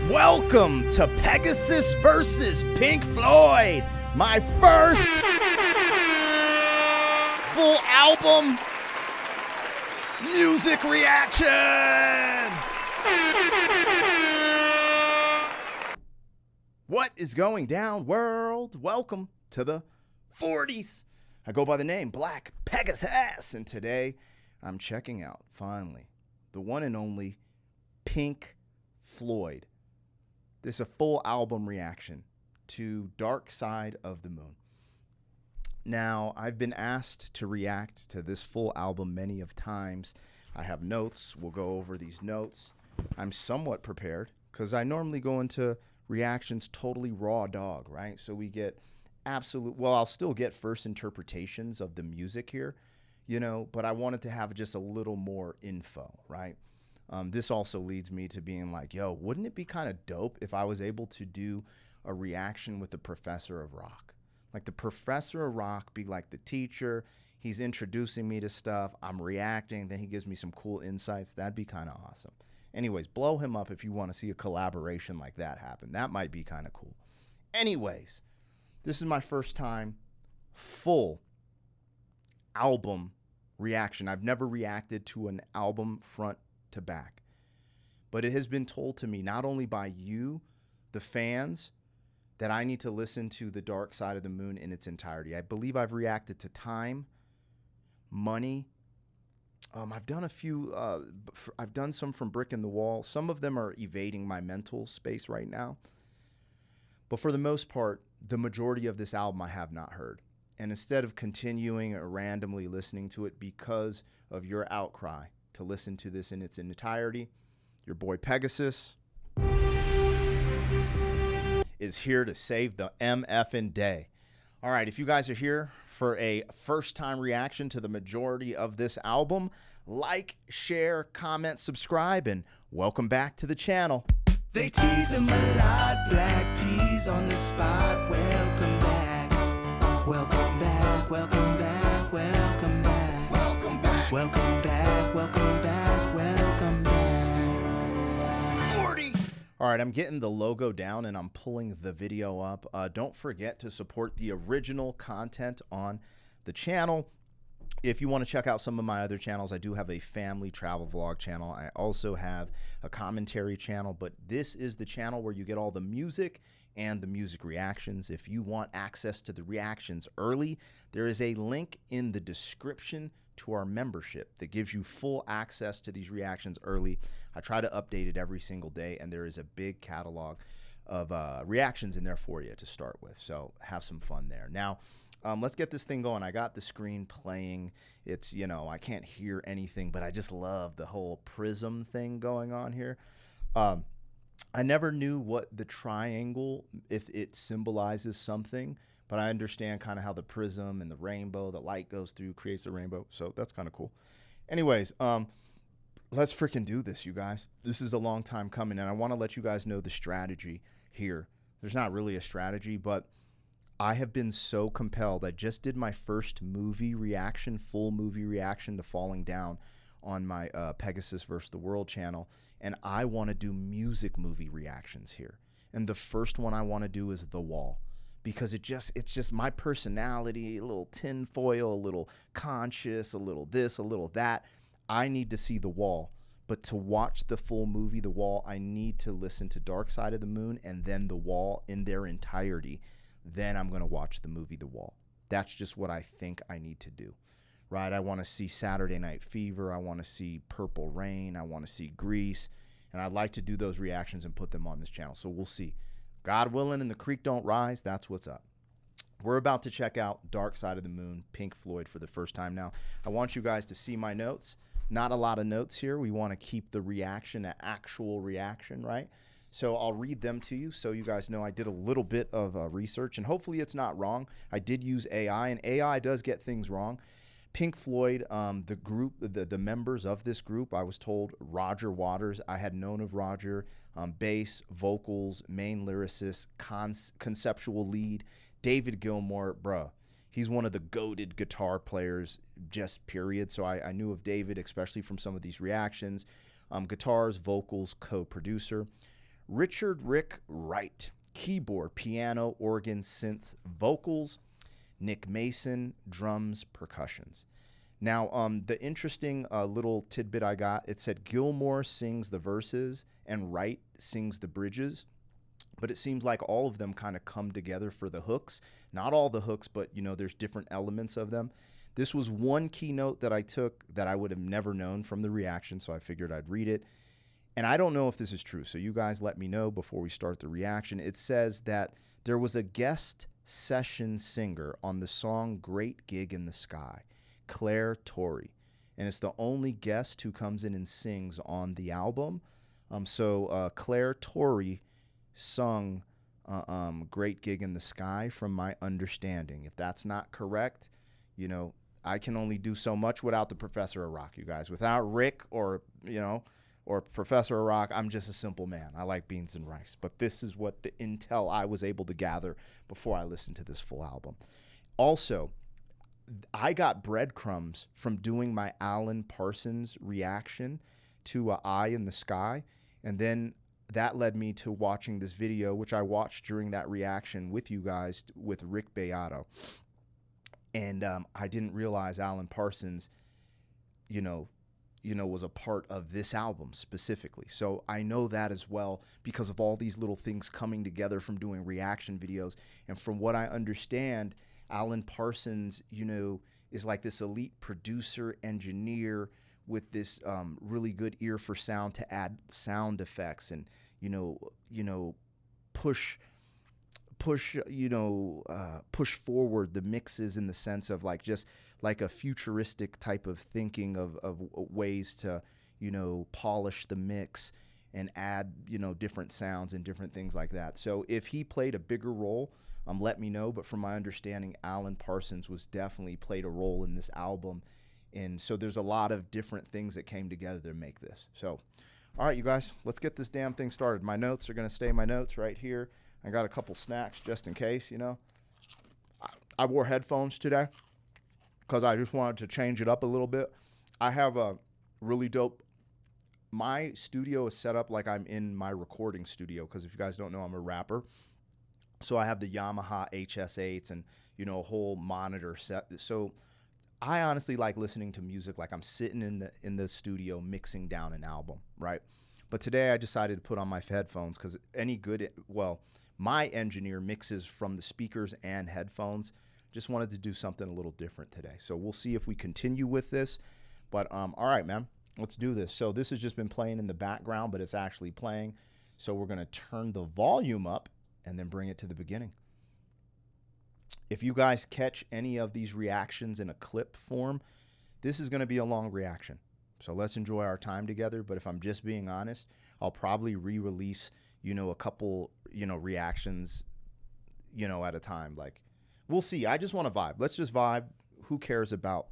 Welcome to Pegasus versus Pink Floyd, my first full album music reaction. What is going down, world? Welcome to the 40s. I go by the name Black Pegasus, and today I'm checking out, finally, the one and only Pink Floyd. This is a full album reaction to Dark Side of the Moon. Now, I've been asked to react to this full album many of times. I have notes. We'll go over these notes. I'm somewhat prepared because I normally go into reactions totally raw dog, right? So we get I'll still get first interpretations of the music here, but I wanted to have just a little more info, right? This also leads me to being like, yo, wouldn't it be kind of dope if I was able to do a reaction with the professor of rock? Like the professor of rock be like the teacher. He's introducing me to stuff. I'm reacting. Then he gives me some cool insights. That'd be kind of awesome. Anyways, blow him up if you want to see a collaboration like that happen. That might be kind of cool. Anyways, this is my first time full album reaction. I've never reacted to an album front to back. But it has been told to me, not only by you, the fans, that I need to listen to The Dark Side of the Moon in its entirety. I believe I've reacted to Time, Money. I've done a few, I've done some from Brick in the Wall. Some of them are evading my mental space right now. But for the most part, the majority of this album I have not heard. And instead of continuing or randomly listening to it because of your outcry to listen to this in its entirety, your boy Pegasus is here to save the MFing day. All right, if you guys are here for a first-time reaction to the majority of this album, like, share, comment, subscribe, and welcome back to the channel. They tease him a lot, black peas on the spot. Welcome back, welcome back, welcome back, welcome back, welcome back, welcome back, welcome back, welcome back. 40. All right, I'm getting the logo down and I'm pulling the video up. Don't forget to support the original content on the channel. If you want to check out some of my other channels, I do have a family travel vlog channel. I also have a commentary channel, but this is the channel where you get all the music and the music reactions. If you want access to the reactions early, there is a link in the description to our membership that gives you full access to these reactions early. I try to update it every single day, and there is a big catalog of reactions in there for you to start with. So have some fun there. Now, let's get this thing going. I got the screen playing. It's, I can't hear anything, but I just love the whole prism thing going on here. I never knew what the triangle, if it symbolizes something, but I understand kind of how the prism and the rainbow, the light goes through, creates a rainbow. So that's kind of cool. Anyways, let's freaking do this, you guys. This is a long time coming, and I want to let you guys know the strategy here. There's not really a strategy, but I have been so compelled. I just did my first movie reaction, full movie reaction to Falling Down on my Pegasus vs. the World channel, and I want to do music movie reactions here. And the first one I want to do is The Wall, because it's just my personality, a little tinfoil, a little conscious, a little this, a little that. I need to see The Wall. But to watch the full movie, The Wall, I need to listen to Dark Side of the Moon and then The Wall in their entirety. Then I'm going to watch the movie The Wall. That's just what I think I need to do, right? I want to see Saturday Night Fever. I want to see Purple Rain. I want to see Grease. And I'd like to do those reactions and put them on this channel. So we'll see. God willing and the creek don't rise, that's what's up. We're about to check out Dark Side of the Moon, Pink Floyd, for the first time now. I want you guys to see my notes. Not a lot of notes here. We want to keep the reaction an actual reaction, right? So I'll read them to you so you guys know I did a little bit of research, and hopefully it's not wrong. I did use AI, and AI does get things wrong. Pink Floyd, the group, the members of this group, I was told Roger Waters. I had known of Roger, bass, vocals, main lyricist, conceptual lead. David Gilmour, bruh, he's one of the goated guitar players, just period. So I knew of David, especially from some of these reactions. Guitars, vocals, co-producer. Richard Rick Wright, keyboard, piano, organ, synths, vocals. Nick Mason, drums, percussions. Now, the interesting little tidbit I got, it said Gilmour sings the verses and Wright sings the bridges, but it seems like all of them kind of come together for the hooks. Not all the hooks, but, you know, there's different elements of them. This was one keynote that I took that I would have never known from the reaction, so I figured I'd read it. And I don't know if this is true, so you guys let me know before we start the reaction. It says that there was a guest session singer on the song Great Gig in the Sky, Claire Torrey, and it's the only guest who comes in and sings on the album. So Claire Torrey sung Great Gig in the Sky, from my understanding. If that's not correct, you know, I can only do so much without the Professor of Rock, you guys. Without Rick or, you know, or Professor of Rock, I'm just a simple man. I like beans and rice. But this is what the intel I was able to gather before I listened to this full album. Also, I got breadcrumbs from doing my Alan Parsons reaction to Eye in the Sky, and then that led me to watching this video, which I watched during that reaction with you guys with Rick Beato. And I didn't realize Alan Parsons, you know, was a part of this album specifically. So I know that as well because of all these little things coming together from doing reaction videos. And from what I understand, Alan Parsons, you know, is like this elite producer, engineer with this really good ear for sound to add sound effects and, push forward the mixes in the sense of like just like a futuristic type of thinking of ways to, you know, polish the mix and add, you know, different sounds and different things like that. So if he played a bigger role, let me know. But from my understanding, Alan Parsons was definitely played a role in this album. And so there's a lot of different things that came together to make this. So, all right, you guys, let's get this damn thing started. My notes are going to stay my notes right here. I got a couple snacks just in case, you know. I wore headphones today because I just wanted to change it up a little bit. I have a really dope, my studio is set up like I'm in my recording studio because if you guys don't know, I'm a rapper. So I have the Yamaha HS8s and, you know, a whole monitor set. So I honestly like listening to music like I'm sitting in the studio mixing down an album, right? But today I decided to put on my headphones because my engineer mixes from the speakers and headphones. Just wanted to do something a little different today. So we'll see if we continue with this. But all right, man, let's do this. So this has just been playing in the background, but it's actually playing. So we're going to turn the volume up and then bring it to the beginning. If you guys catch any of these reactions in a clip form, this is going to be a long reaction. So let's enjoy our time together. But if I'm just being honest, I'll probably re-release, you know, a couple, you know, reactions, you know, at a time. Like, we'll see. I just want to vibe. Let's just vibe. Who cares about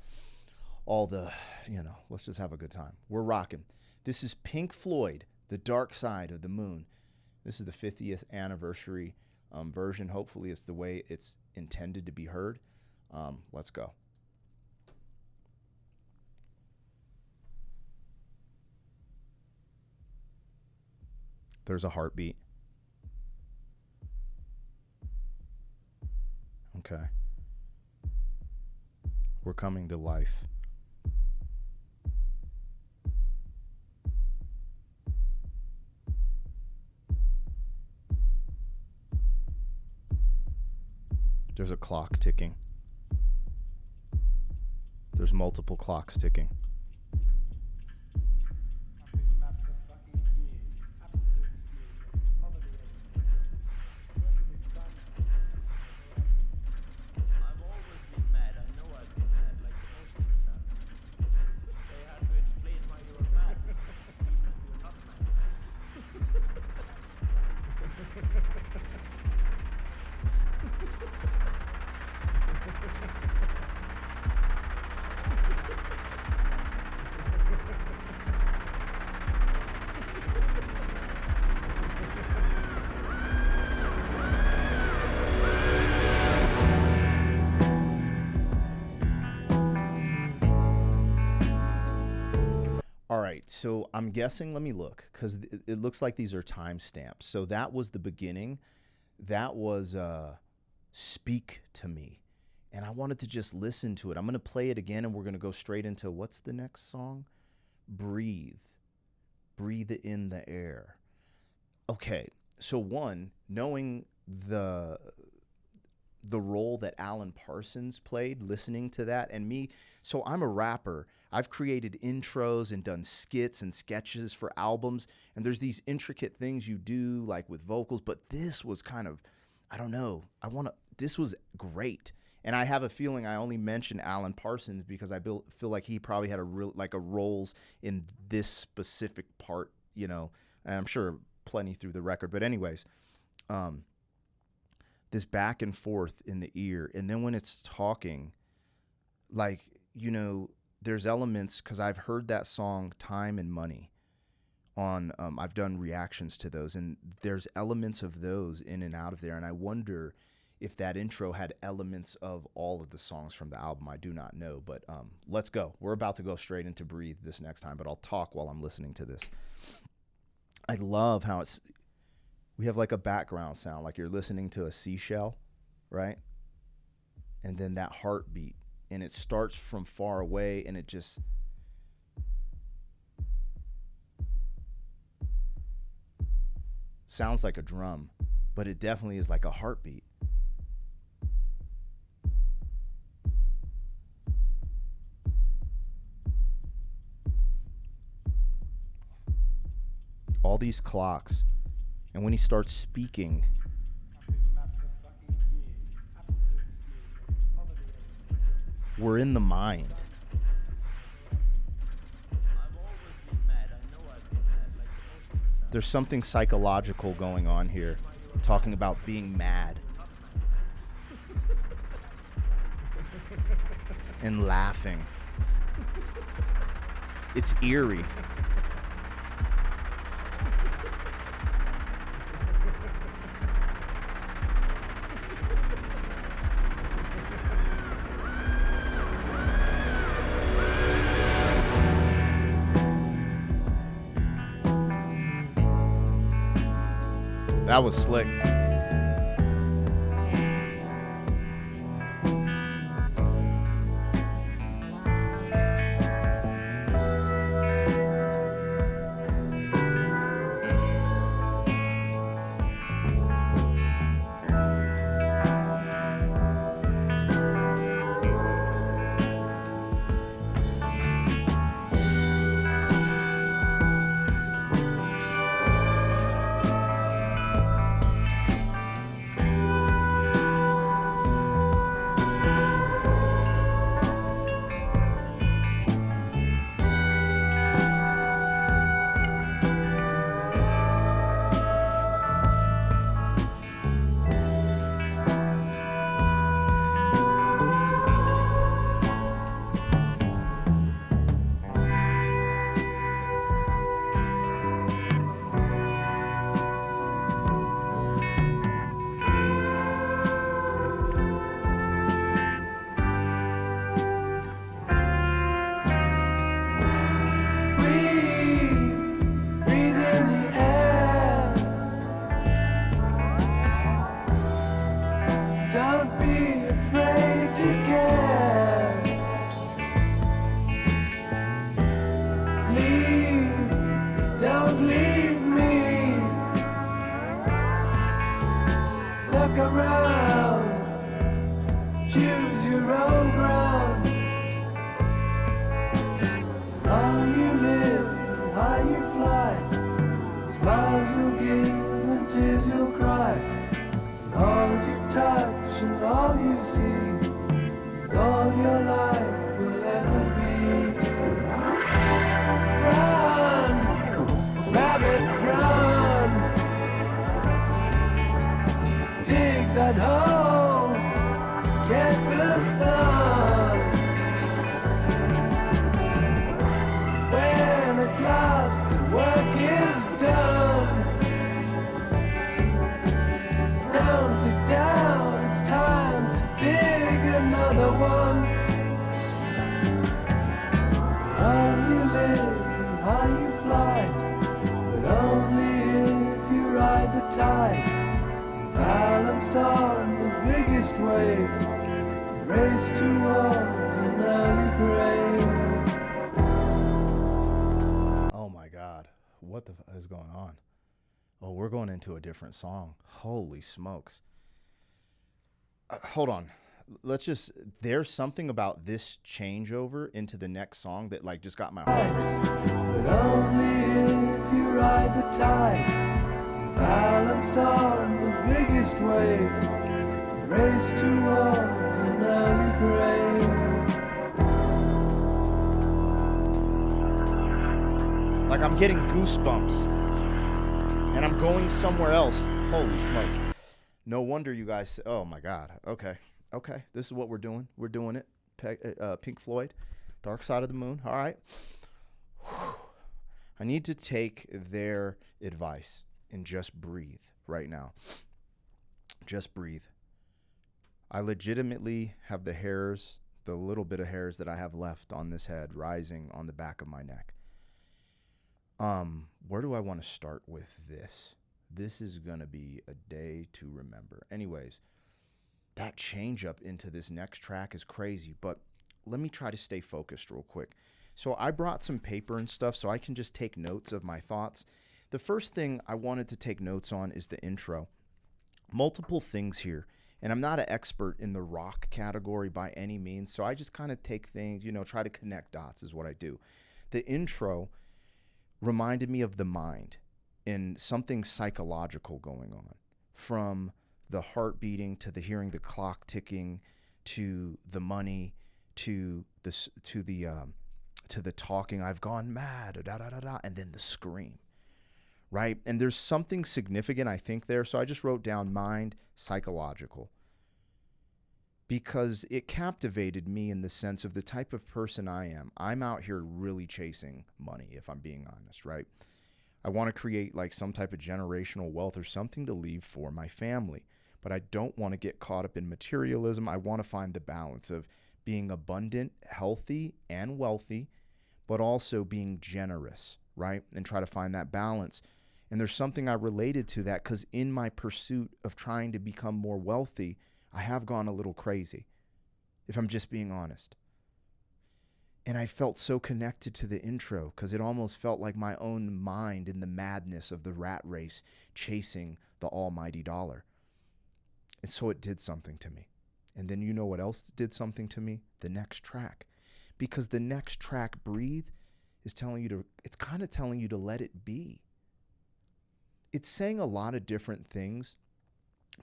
all the, you know, let's just have a good time. We're rocking. This is Pink Floyd, The Dark Side of the Moon. This is the 50th anniversary version. Hopefully it's the way it's intended to be heard. Let's go. There's a heartbeat. Okay. We're coming to life. There's a clock ticking. There's multiple clocks ticking. So I'm guessing, let me look, because it looks like these are time stamps. So that was the beginning. That was Speak to Me. And I wanted to just listen to it. I'm going to play it again, and we're going to go straight into, what's the next song? Breathe. Breathe in the air. Okay, so one, knowing the role that Alan Parsons played, listening to that, and me, so I'm a rapper. I've created intros and done skits and sketches for albums, and there's these intricate things you do, like with vocals, but this was kind of, I don't know, this was great. And I have a feeling I only mentioned Alan Parsons because I feel like he probably had a roles in this specific part, you know, and I'm sure plenty through the record. But anyways, this back and forth in the ear. And then when it's talking, like, you know, there's elements, because I've heard that song Time and Money on, I've done reactions to those, and there's elements of those in and out of there. And I wonder if that intro had elements of all of the songs from the album. I do not know, but let's go. We're about to go straight into Breathe this next time, but I'll talk while I'm listening to this. I love how we have like a background sound, like you're listening to a seashell, right? And then that heartbeat, and it starts from far away, and it just, sounds like a drum, but it definitely is like a heartbeat. All these clocks, and when he starts speaking, we're in the mind. There's something psychological going on here, talking about being mad and laughing. It's eerie. That was slick. How you live, how you the tide, balanced on the biggest wave, race towards another grave. Oh my God. What the is going on? Oh, we're going into a different song. Holy smokes. Hold on. There's something about this changeover into the next song that like just got my heart racing. But only if you ride the tide, balanced on the biggest wave, race towards another grave. Like I'm getting goosebumps and I'm going somewhere else. Holy smokes. No wonder you guys, oh my God. Okay. This is what we're doing. We're doing it. Pink Floyd, Dark Side of the Moon. All right. I need to take their advice and just breathe right now. Just breathe. I legitimately have the hairs, the little bit of hairs that I have left on this head rising on the back of my neck. Where do I want to start with this? This is going to be a day to remember. Anyways, that change up into this next track is crazy, but let me try to stay focused real quick. So I brought some paper and stuff so I can just take notes of my thoughts. The first thing I wanted to take notes on is the intro. Multiple things here, and I'm not an expert in the rock category by any means, so I just kind of take things, try to connect dots is what I do. The intro reminded me of the mind and something psychological going on, from the heart beating to the hearing the clock ticking to the money to the talking, I've gone mad, da da da da, and then the scream, right? And there's something significant, I think, there. So I just wrote down mind, psychological, because it captivated me in the sense of the type of person I am. I'm out here really chasing money, if I'm being honest, right? I want to create like some type of generational wealth or something to leave for my family. But I don't want to get caught up in materialism. I want to find the balance of being abundant, healthy, and wealthy, but also being generous, right? And try to find that balance. And there's something I related to that because in my pursuit of trying to become more wealthy, I have gone a little crazy, if I'm just being honest. And I felt so connected to the intro because it almost felt like my own mind in the madness of the rat race chasing the almighty dollar. And so it did something to me. And then you know what else did something to me? The next track. Because the next track, Breathe, is it's kind of telling you to let it be. It's saying a lot of different things,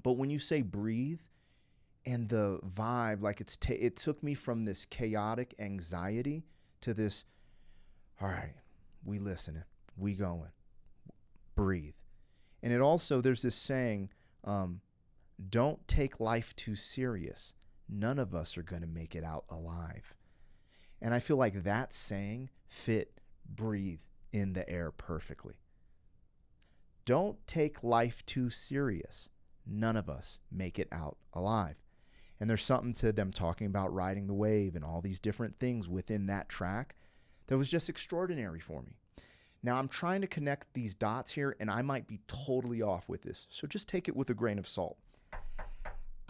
but when you say breathe and the vibe, like it took me from this chaotic anxiety to this, all right, we listening, we going, breathe. And it also, there's this saying, don't take life too serious. None of us are going to make it out alive. And I feel like that saying fit breathe in the air perfectly. Don't take life too serious. None of us make it out alive. And there's something to them talking about riding the wave and all these different things within that track that was just extraordinary for me. Now, I'm trying to connect these dots here, and I might be totally off with this. So just take it with a grain of salt.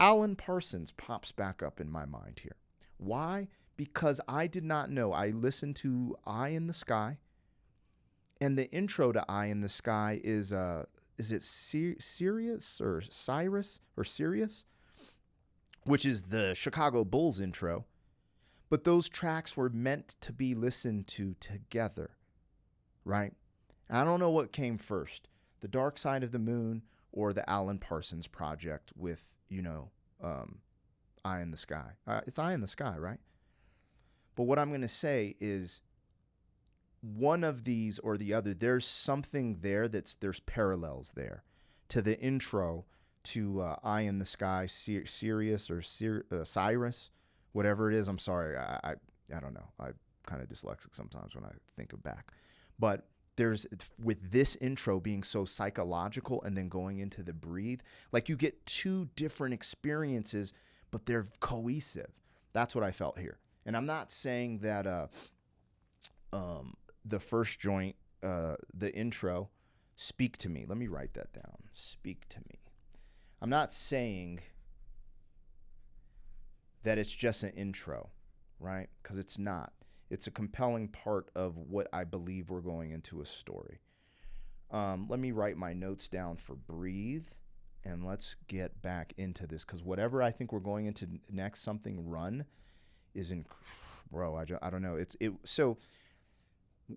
Alan Parsons pops back up in my mind here. Why? Because I did not know. I listened to Eye in the Sky, and the intro to Eye in the Sky is it Sirius or Cyrus or Sirius, which is the Chicago Bulls intro. But those tracks were meant to be listened to together, right? I don't know what came first, the Dark Side of the Moon or the Alan Parsons project with, Eye in the Sky. It's Eye in the Sky, right? But what I'm going to say is one of these or the other, there's something there there's parallels there to the intro to Eye in the Sky, Sirius or Cyrus, whatever it is. I'm sorry. I don't know. I'm kind of dyslexic sometimes when I think of back. But there's, with this intro being so psychological and then going into the breathe, like you get two different experiences, but they're cohesive. That's what I felt here. And I'm not saying that the first joint, the intro, Speak to me. Let me write that down. Speak to me. I'm not saying that it's just an intro, right? Because it's not. It's a compelling part of what I believe we're going into a story. Let me write my notes down for breathe, and let's get back into this, because whatever I think we're going into next, something run, is in, bro. I don't know. So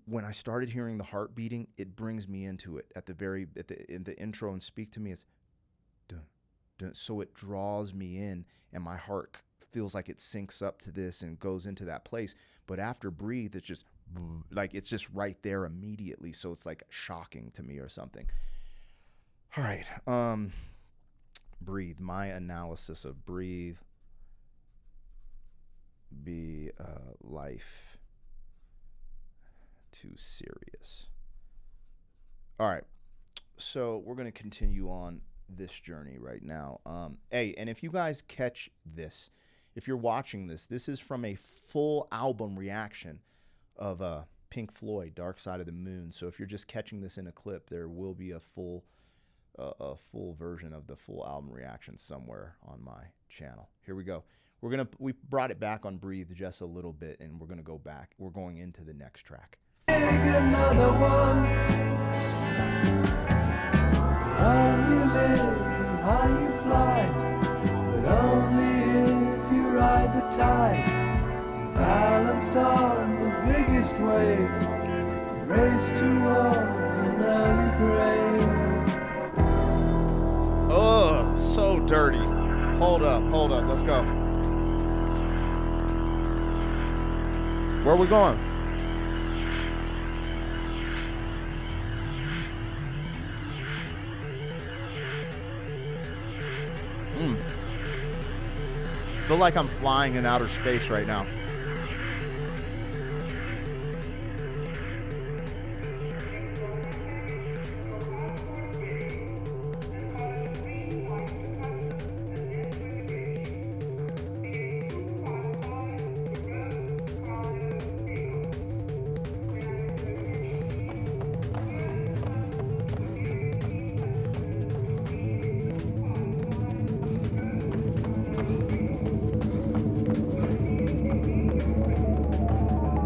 when I started hearing the heart beating, it brings me into it. In the intro and speak to me, it's dun, dun, so it draws me in, and my heart feels like it syncs up to this and goes into that place. But after breathe, it's just like it's just right there immediately. So it's like shocking to me or something. All right. Breathe. My analysis of breathe. Be life too serious. All right. So we're going to continue on this journey right now. Hey, and if you guys catch this, if you're watching this, this is from a full album reaction of Pink Floyd, Dark Side of the Moon. So if you're just catching this in a clip, there will be a full version of the full album reaction somewhere on my channel. Here we go. We brought it back on Breathe just a little bit, and we're gonna go back. We're going into the next track. Take another one. How you live and how you fly, but only if you ride the tide. Balanced on the biggest wave, race towards another grave. Oh, so dirty. Hold up, let's go. Where are we going? Feel like I'm flying in outer space right now.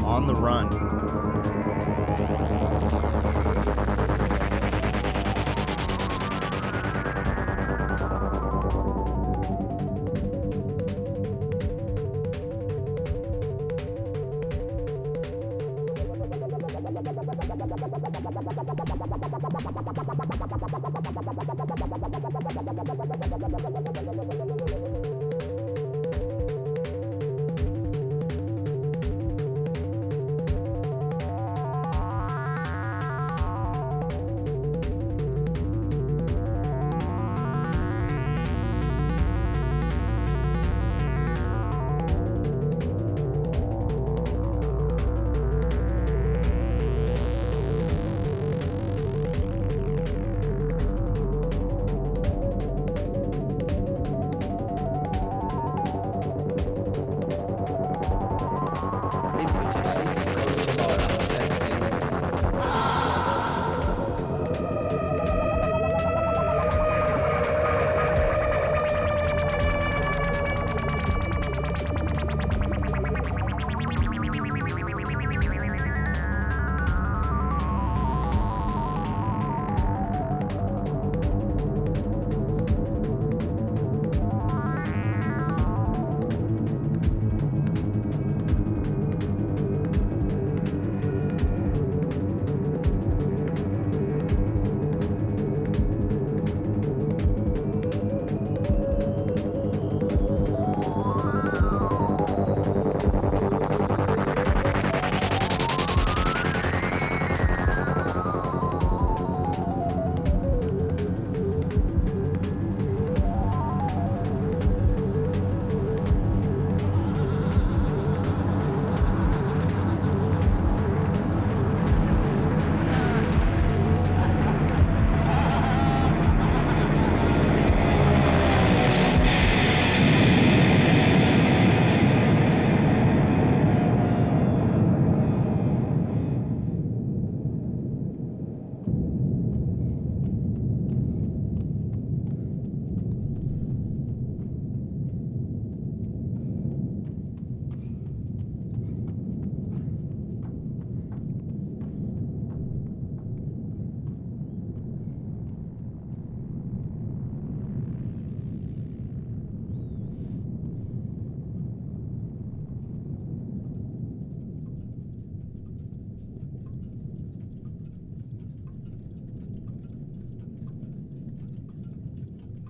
On the run.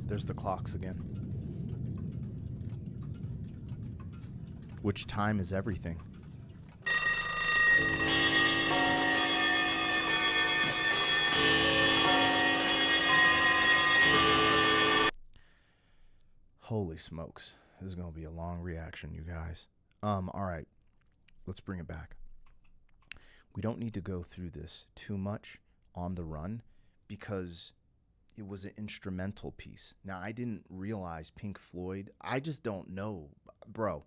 There's the clocks again. Which time is everything. Holy smokes. This is going to be a long reaction, you guys. All right. Let's bring it back. We don't need to go through this too much on the run because it was an instrumental piece. Now, I didn't realize Pink Floyd. I just don't know. Bro,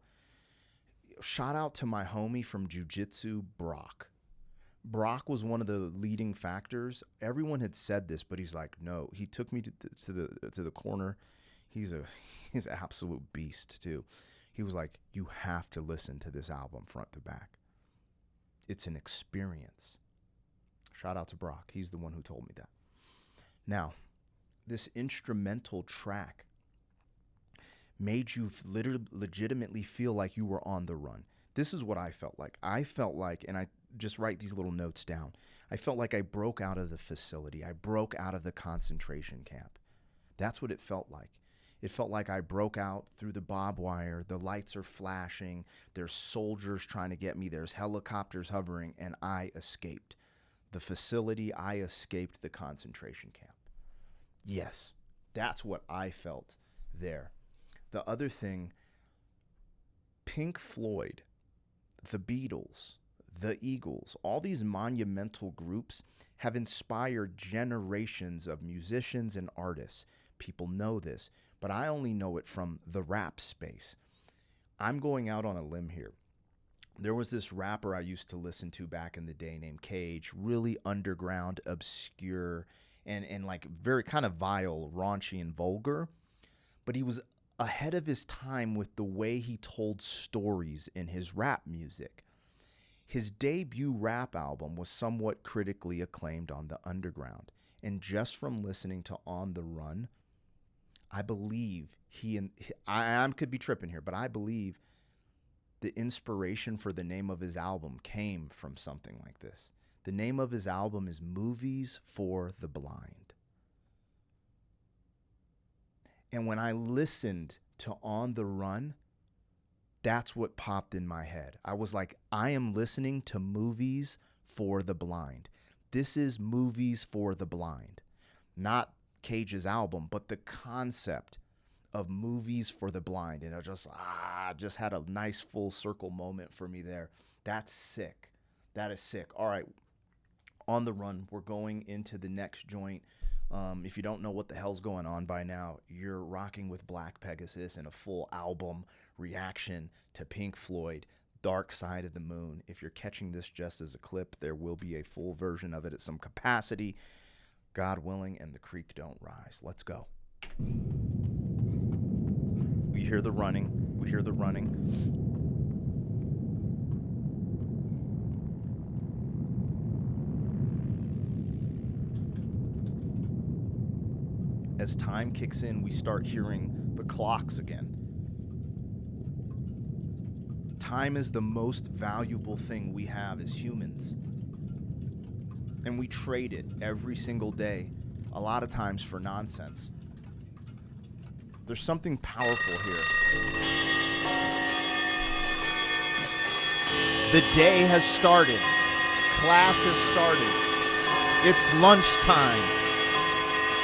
shout out to my homie from Jiu-Jitsu, Brock. Brock was one of the leading factors. Everyone had said this, but he's like, no. He took me to the corner. He's an absolute beast, too. He was like, you have to listen to this album front to back. It's an experience. Shout out to Brock. He's the one who told me that. Now, this instrumental track made you legitimately feel like you were on the run. This is what I felt like. I felt like, and I just write these little notes down, I felt like I broke out of the facility. I broke out of the concentration camp. That's what it felt like. It felt like I broke out through the barbed wire. The lights are flashing. There's soldiers trying to get me. There's helicopters hovering, and I escaped the facility. I escaped the concentration camp. Yes, that's what I felt there. The other thing, Pink Floyd, the Beatles, the Eagles, all these monumental groups have inspired generations of musicians and artists. People know this, but I only know it from the rap space. I'm going out on a limb here. There was this rapper I used to listen to back in the day named Cage, really underground, obscure, and like very kind of vile, raunchy, and vulgar. But he was ahead of his time with the way he told stories in his rap music. His debut rap album was somewhat critically acclaimed on the underground. And just from listening to On the Run, I believe I could be tripping here, but I believe the inspiration for the name of his album came from something like this. The name of his album is Movies for the Blind. And when I listened to On the Run, that's what popped in my head. I was like, I am listening to Movies for the Blind. This is Movies for the Blind. Not Cage's album, but the concept of Movies for the Blind. And it just had a nice full circle moment for me there. That's sick. That is sick. All right. On the Run, we're going into the next joint. If you don't know what the hell's going on by now, you're rocking with Black Pegasus and a full album reaction to Pink Floyd, Dark Side of the Moon. If you're catching this just as a clip, there will be a full version of it at some capacity. God willing, and the creek don't rise. Let's go. We hear the running. We hear the running. As time kicks in, we start hearing the clocks again. Time is the most valuable thing we have as humans. And we trade it every single day, a lot of times for nonsense. There's something powerful here. The day has started. Class has started. It's lunchtime.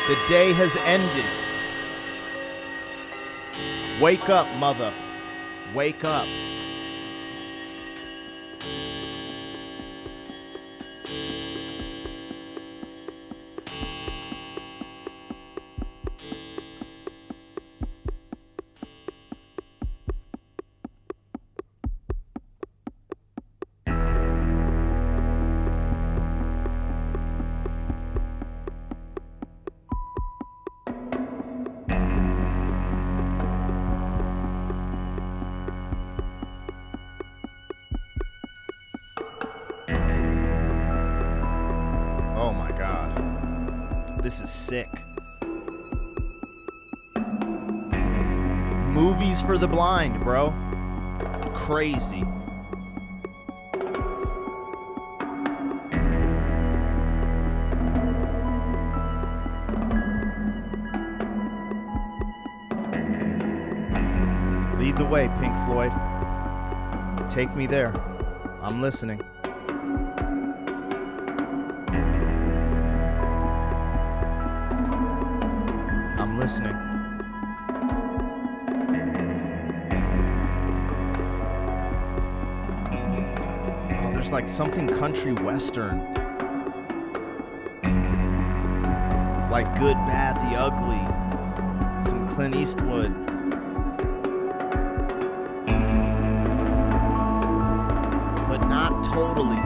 The day has ended. Wake up, mother. Wake up. Oh my God. This is sick. Movies for the blind, bro. Crazy. Lead the way, Pink Floyd. Take me there. I'm listening. I'm listening. Oh, there's like something country western. Like Good, Bad, the Ugly. Some Clint Eastwood. But not totally.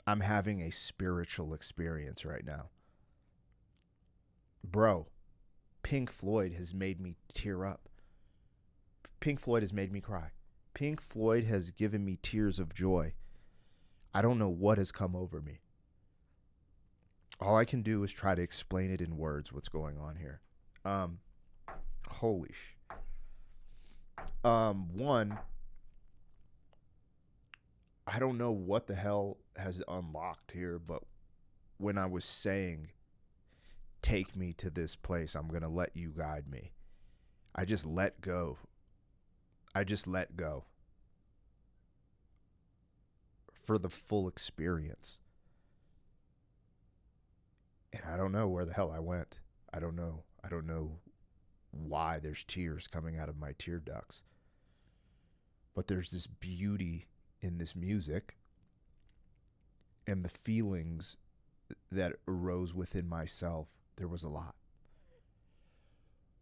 I'm having a spiritual experience right now. Bro, Pink Floyd has made me tear up. Pink Floyd has made me cry. Pink Floyd has given me tears of joy. I don't know what has come over me. All I can do is try to explain it in words, what's going on here. Holy sh. One, I don't know what the hell has unlocked here, but when I was saying, take me to this place, I'm going to let you guide me, I just let go. I just let go for the full experience. And I don't know where the hell I went. I don't know. I don't know why there's tears coming out of my tear ducts. But there's this beauty in this music and the feelings that arose within myself. There was a lot.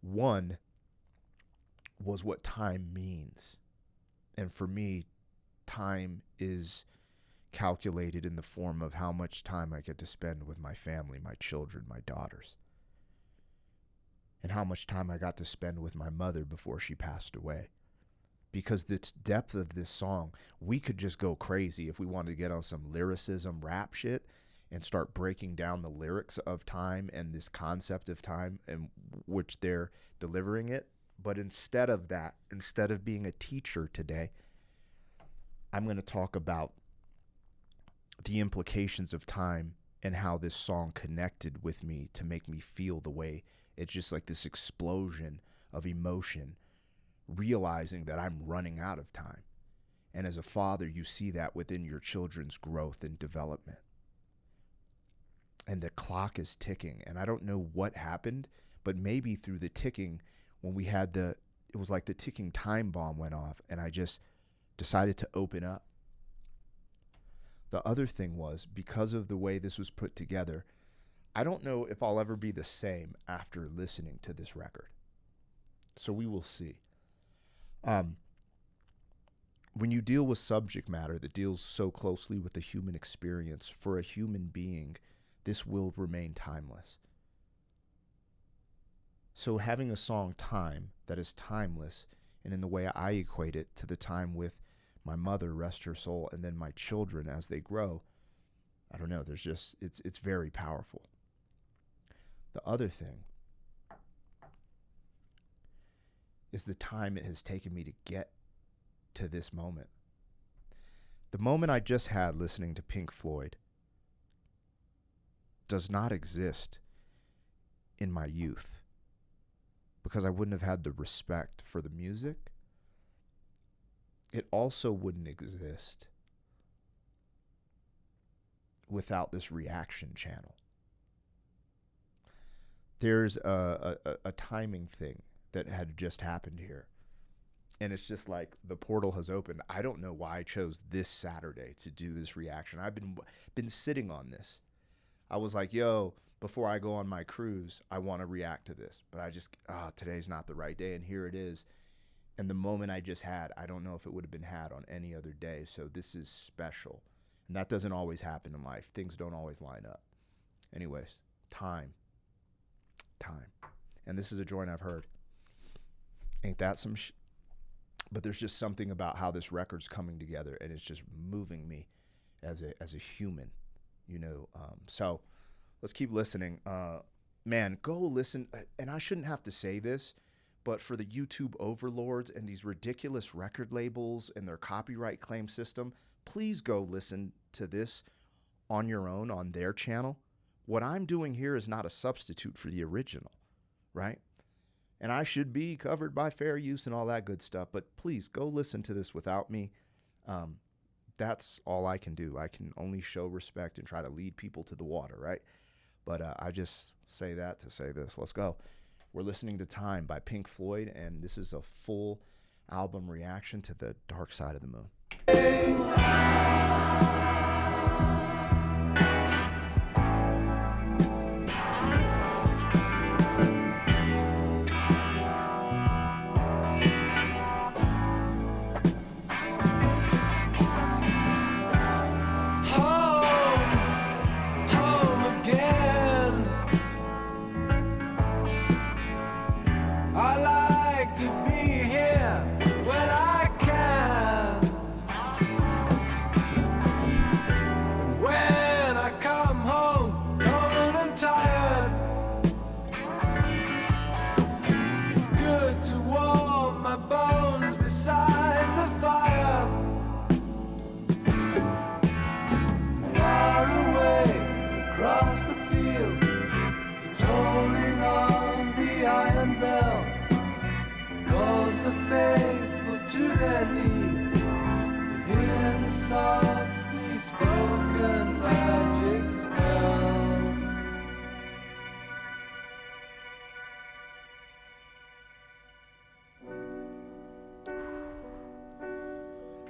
One was what time means. And for me, time is calculated in the form of how much time I get to spend with my family, my children, my daughters. And how much time I got to spend with my mother before she passed away. Because the depth of this song, we could just go crazy if we wanted to get on some lyricism rap shit and start breaking down the lyrics of time and this concept of time and which they're delivering it. But instead of that, instead of being a teacher today, I'm going to talk about the implications of time and how this song connected with me to make me feel the way. It's just like this explosion of emotion, realizing that I'm running out of time. And as a father, you see that within your children's growth and development. And the clock is ticking. And I don't know what happened, but maybe through the ticking, when we had it was like the ticking time bomb went off, and I just decided to open up. The other thing was, because of the way this was put together, I don't know if I'll ever be the same after listening to this record. So we will see. When you deal with subject matter that deals so closely with the human experience, for a human being, this will remain timeless. So having a song, Time, that is timeless, and in the way I equate it to the time with my mother, rest her soul, and then my children as they grow, I don't know, there's just, it's very powerful. The other thing is the time it has taken me to get to this moment. The moment I just had listening to Pink Floyd does not exist in my youth, because I wouldn't have had the respect for the music. It also wouldn't exist without this reaction channel. There's a timing thing that had just happened here. And it's just like the portal has opened. I don't know why I chose this Saturday to do this reaction. I've been sitting on this. I was like, yo, before I go on my cruise, I want to react to this. But I just, today's not the right day, and here it is. And the moment I just had, I don't know if it would have been had on any other day. So this is special. And that doesn't always happen in life. Things don't always line up. Anyways, time. And this is a joint I've heard. Ain't that some But there's just something about how this record's coming together, and it's just moving me as a human, you know. So let's keep listening. Man, go listen. And I shouldn't have to say this, but for the YouTube overlords and these ridiculous record labels and their copyright claim system, please go listen to this on your own on their channel. What I'm doing here is not a substitute for the original, right? And I should be covered by fair use and all that good stuff, but please go listen to this without me. That's all I can do. I can only show respect and try to lead people to the water, right? But I just say that to say this. Let's go. We're listening to Time by Pink Floyd, and this is a full album reaction to The Dark Side of the Moon. knees to hear the softly spoken magic spell.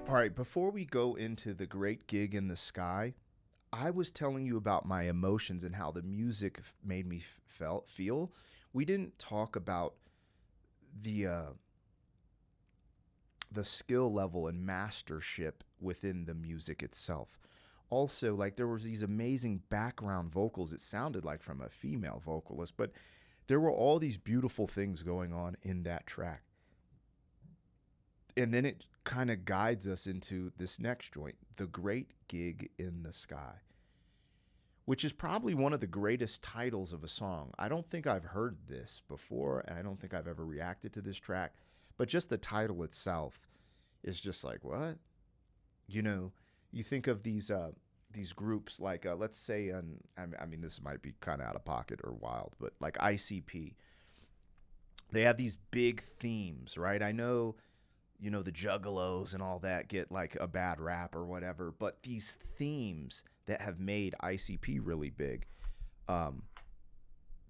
All right, before we go into the great gig in the sky, I was telling you about my emotions and how the music made me feel. We didn't talk about the skill level and mastership within the music itself. Also, like, there was these amazing background vocals. It sounded like from a female vocalist, but there were all these beautiful things going on in that track. And then it kind of guides us into this next joint, The Great Gig in the Sky, which is probably one of the greatest titles of a song. I don't think I've heard this before, and I don't think I've ever reacted to this track, but just the title itself is just like, what? You know, you think of these groups like, let's say, I mean, this might be kind of out of pocket or wild, but like ICP. They have these big themes, right? I know, you know, the Juggalos and all that get like a bad rap or whatever, but these themes that have made ICP really big,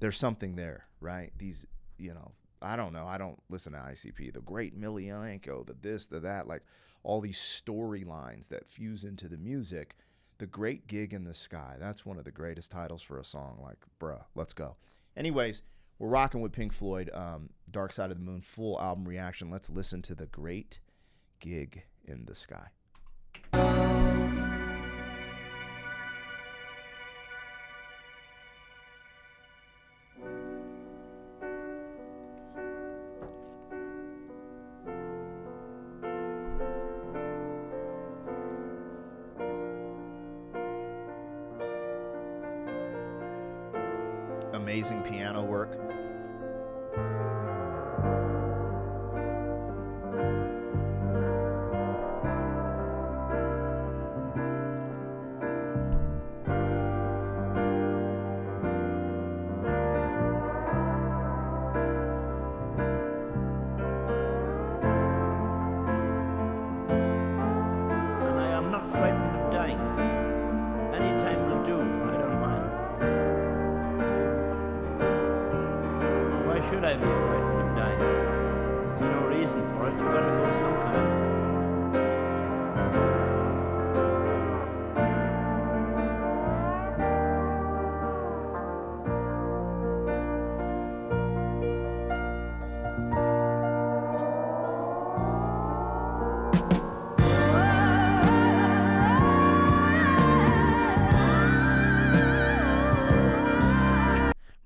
there's something there, right? These, you know, I don't know. I don't listen to ICP. The Great Emelianenko, the this, the that, like all these storylines that fuse into the music. The Great Gig in the Sky. That's one of the greatest titles for a song. Like, bruh, let's go. Anyways, we're rocking with Pink Floyd, Dark Side of the Moon, full album reaction. Let's listen to The Great Gig in the Sky. Amazing piano work. And I am not frightened of dying. Any time will do, I don't mind. Why should I be frightened of dying? There's no reason for it. You've got to go sometime.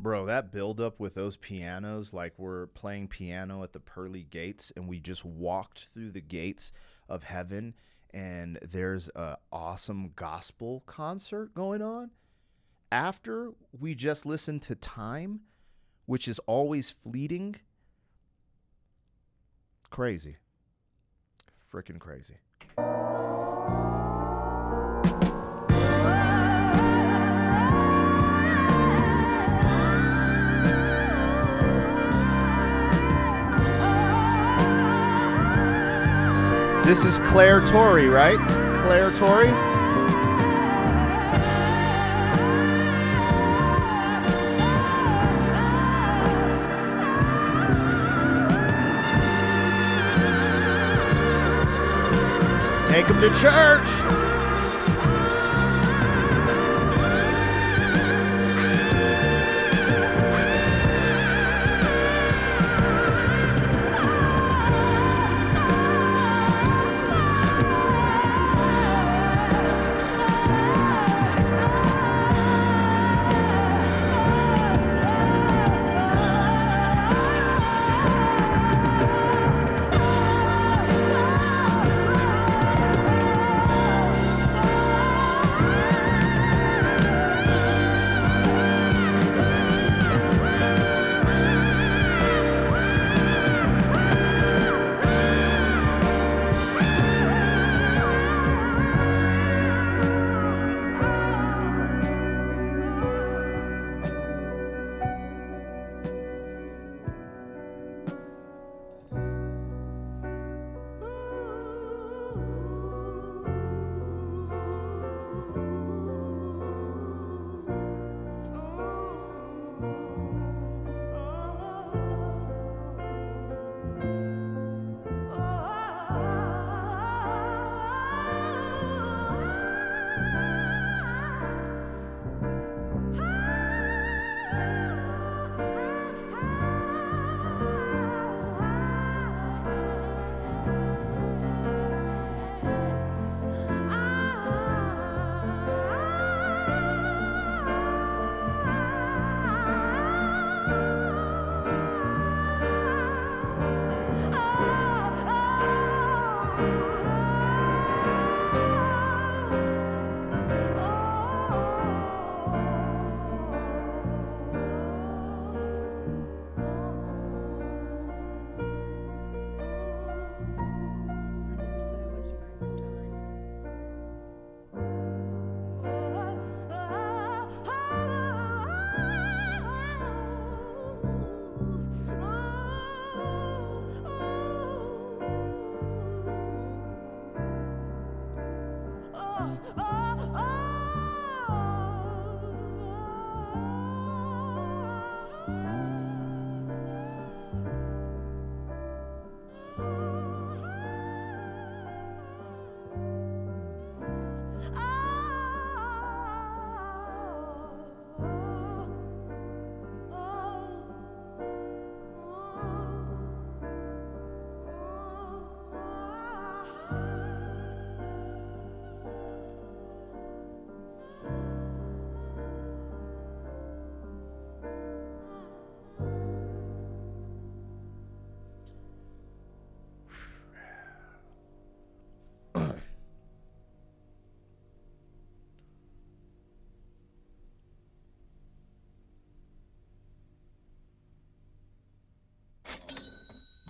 Bro, that build up with those pianos, like we're playing piano at the pearly gates and we just walked through the gates of heaven and there's a awesome gospel concert going on. After we just listened to Time, which is always fleeting. Crazy. Freaking crazy. This is Claire Torrey, right? Claire Torrey? Take him to church.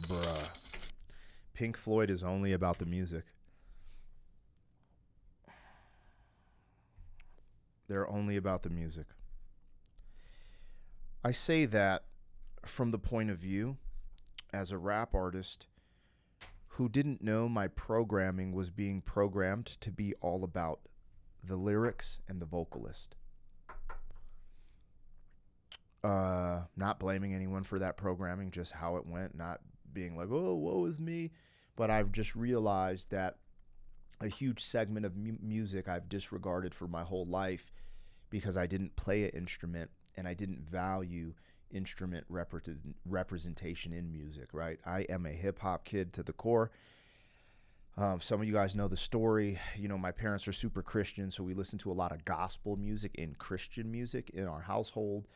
Bruh. Pink Floyd is only about the music. They're only about the music. I say that from the point of view as a rap artist who didn't know my programming was being programmed to be all about the lyrics and the vocalist. Not blaming anyone for that programming, just how it went, not being like, oh, woe is me. But I've just realized that a huge segment of music I've disregarded for my whole life because I didn't play an instrument and I didn't value instrument representation in music, right? I am a hip hop kid to the core. Some of you guys know the story. You know, my parents are super Christian, so we listen to a lot of gospel music and Christian music in our household.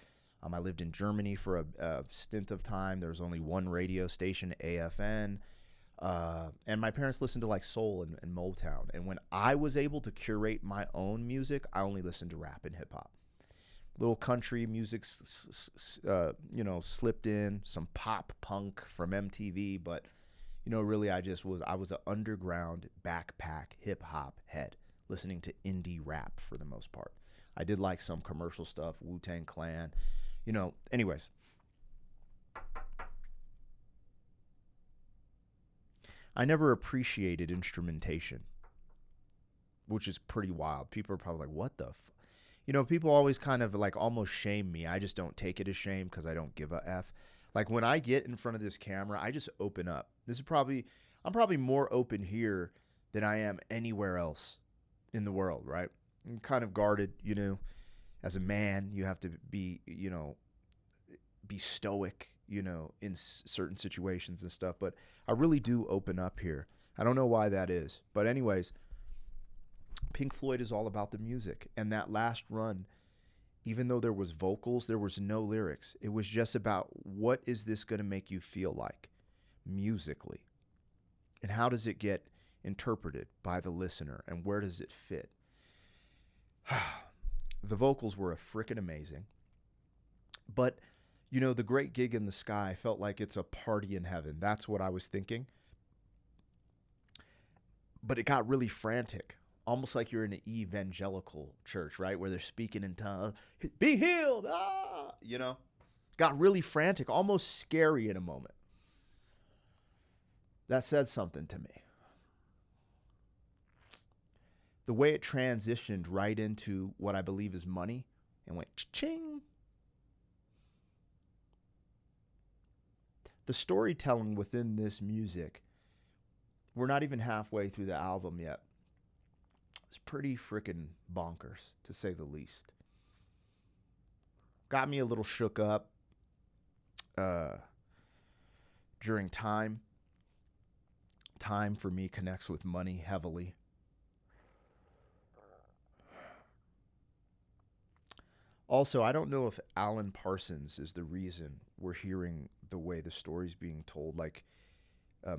I lived in Germany for a stint of time. There was only one radio station, AFN. And my parents listened to like soul and Motown. And when I was able to curate my own music, I only listened to rap and hip hop. Little country music, slipped in, some pop punk from MTV. But, really I was an underground backpack hip hop head, listening to indie rap for the most part. I did like some commercial stuff, Wu-Tang Clan, anyways. I never appreciated instrumentation, which is pretty wild. People are probably like, what the people always kind of like almost shame me. I just don't take it as shame because I don't give a F. Like when I get in front of this camera, I just open up. I'm probably more open here than I am anywhere else in the world, right? I'm kind of guarded, as a man, you have to be, be stoic, in certain situations and stuff. But I really do open up here. I don't know why that is. But anyways, Pink Floyd is all about the music. And that last run, even though there was vocals, there was no lyrics. It was just about what is this going to make you feel like musically? And how does it get interpreted by the listener? And where does it fit? The vocals were freaking amazing. But, the great gig in the sky felt like it's a party in heaven. That's what I was thinking. But it got really frantic. Almost like you're in an evangelical church, right? Where they're speaking in tongues. Be healed! Ah! Got really frantic, almost scary in a moment. That said something to me. The way it transitioned right into what I believe is money and went ching. The storytelling within this music, we're not even halfway through the album yet. It's pretty freaking bonkers, to say the least. Got me a little shook up during time. Time for me connects with money heavily. Also, I don't know if Alan Parsons is the reason we're hearing the way the story's being told, like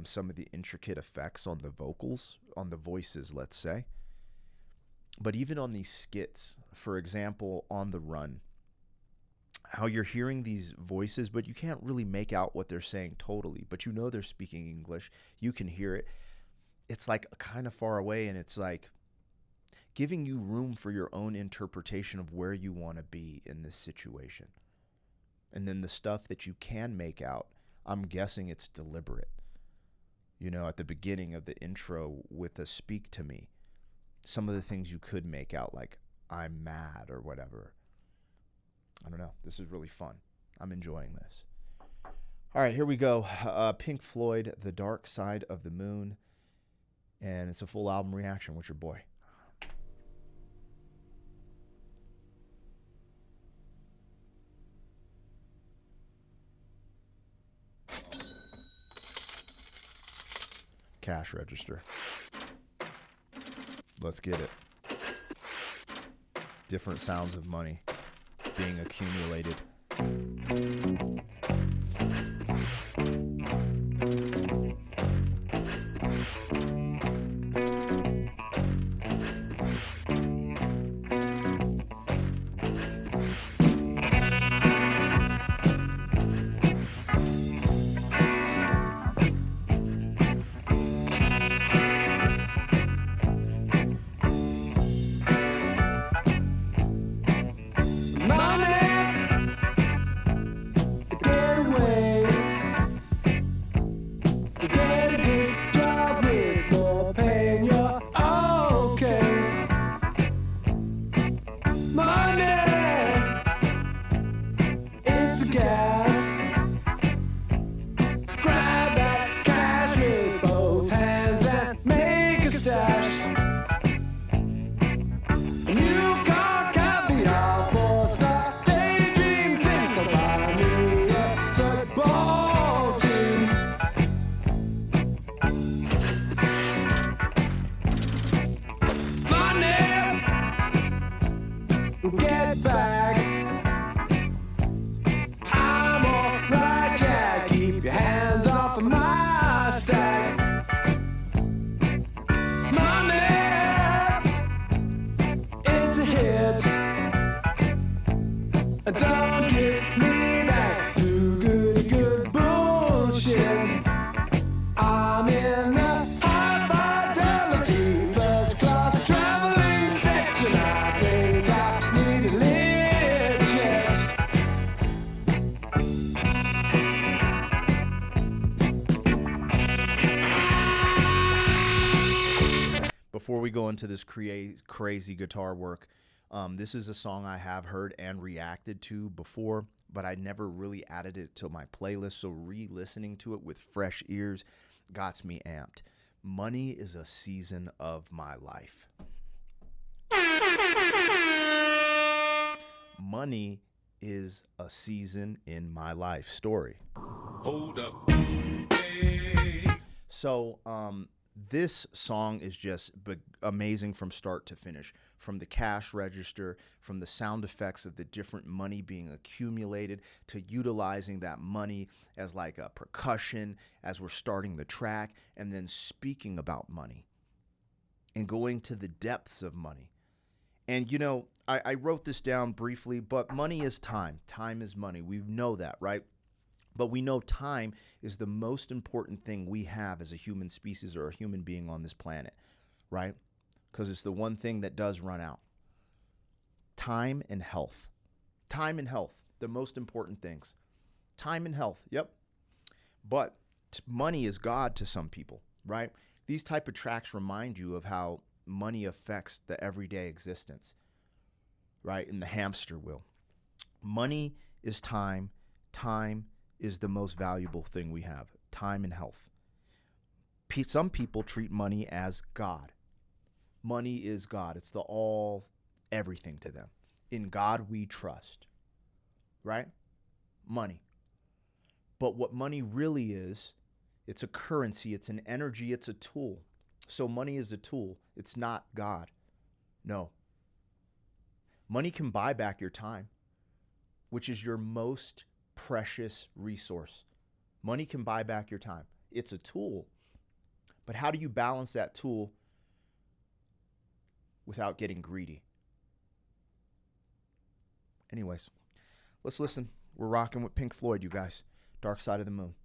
some of the intricate effects on the vocals, on the voices, let's say. But even on these skits, for example, on The Run, how you're hearing these voices, but you can't really make out what they're saying totally, but they're speaking English. You can hear it. It's like kind of far away, and it's like giving you room for your own interpretation of where you want to be in this situation. And then the stuff that you can make out, I'm guessing it's deliberate. At the beginning of the intro with a speak to me, some of the things you could make out, like I'm mad or whatever. I don't know. This is really fun. I'm enjoying this. All right, here we go. Pink Floyd, The Dark Side of the Moon. And it's a full album reaction with your boy. Cash register. Let's get it. Different sounds of money being accumulated. Before we go into this crazy guitar work, this is a song I have heard and reacted to before, but I never really added it to my playlist, so re-listening to it with fresh ears got me amped. Money is a season of my life. Money is a season in my life story. Hold up. Hey. So, this song is just amazing from start to finish. From the cash register, from the sound effects of the different money being accumulated, to utilizing that money as like a percussion as we're starting the track, and then speaking about money and going to the depths of money. And, you know, I wrote this down briefly, but money is time. Time is money. We know that, right? But we know time is the most important thing we have as a human species or a human being on this planet, right? Because it's the one thing that does run out. Time and health. Time and health, the most important things. Time and health, yep. But money is God to some people, right? These type of tracks remind you of how money affects the everyday existence, right? In the hamster wheel. Money is time. Time is the most valuable thing we have. Time and health. Some people treat money as God. Money is God. It's the all, everything to them. In God we trust, right? Money. But what money really is, it's a currency, it's an energy, it's a tool. So money is a tool. It's not God. No. Money can buy back your time, which is your most precious resource. Money can buy back your time. It's a tool. But how do you balance that tool without getting greedy? Anyways, let's listen. We're rocking with Pink Floyd, you guys. Dark Side of the Moon.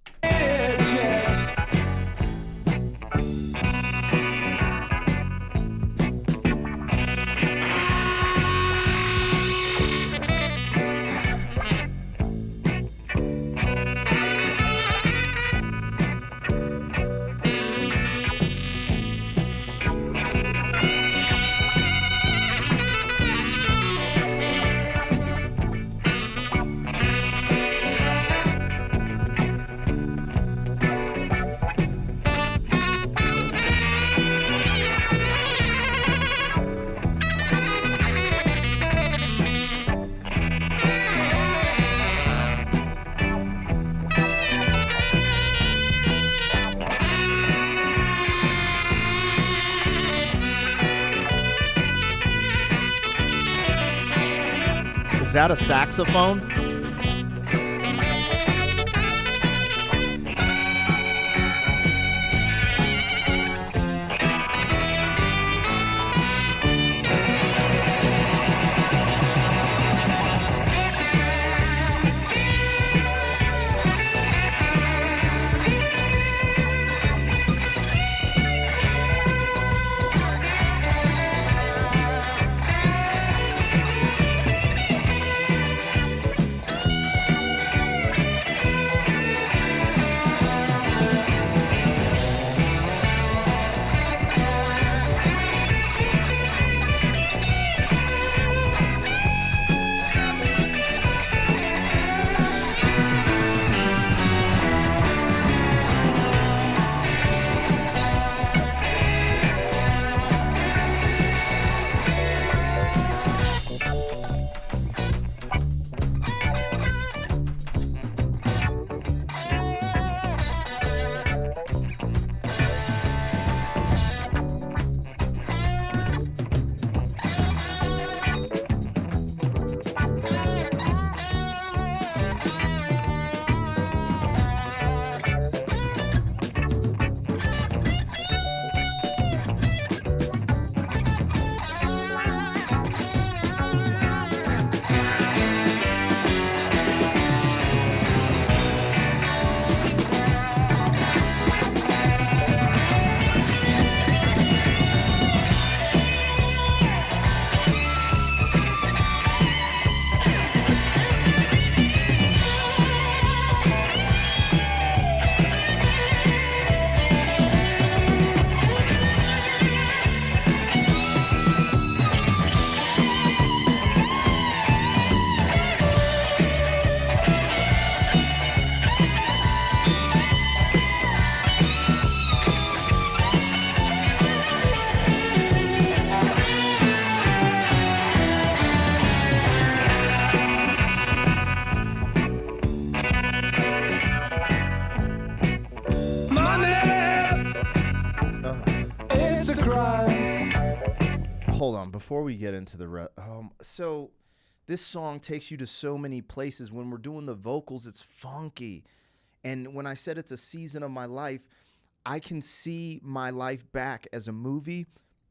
Is that a saxophone? Hold on, before we get into the so this song takes you to so many places. When we're doing the vocals, it's funky. And when I said it's a season of my life, I can see my life back as a movie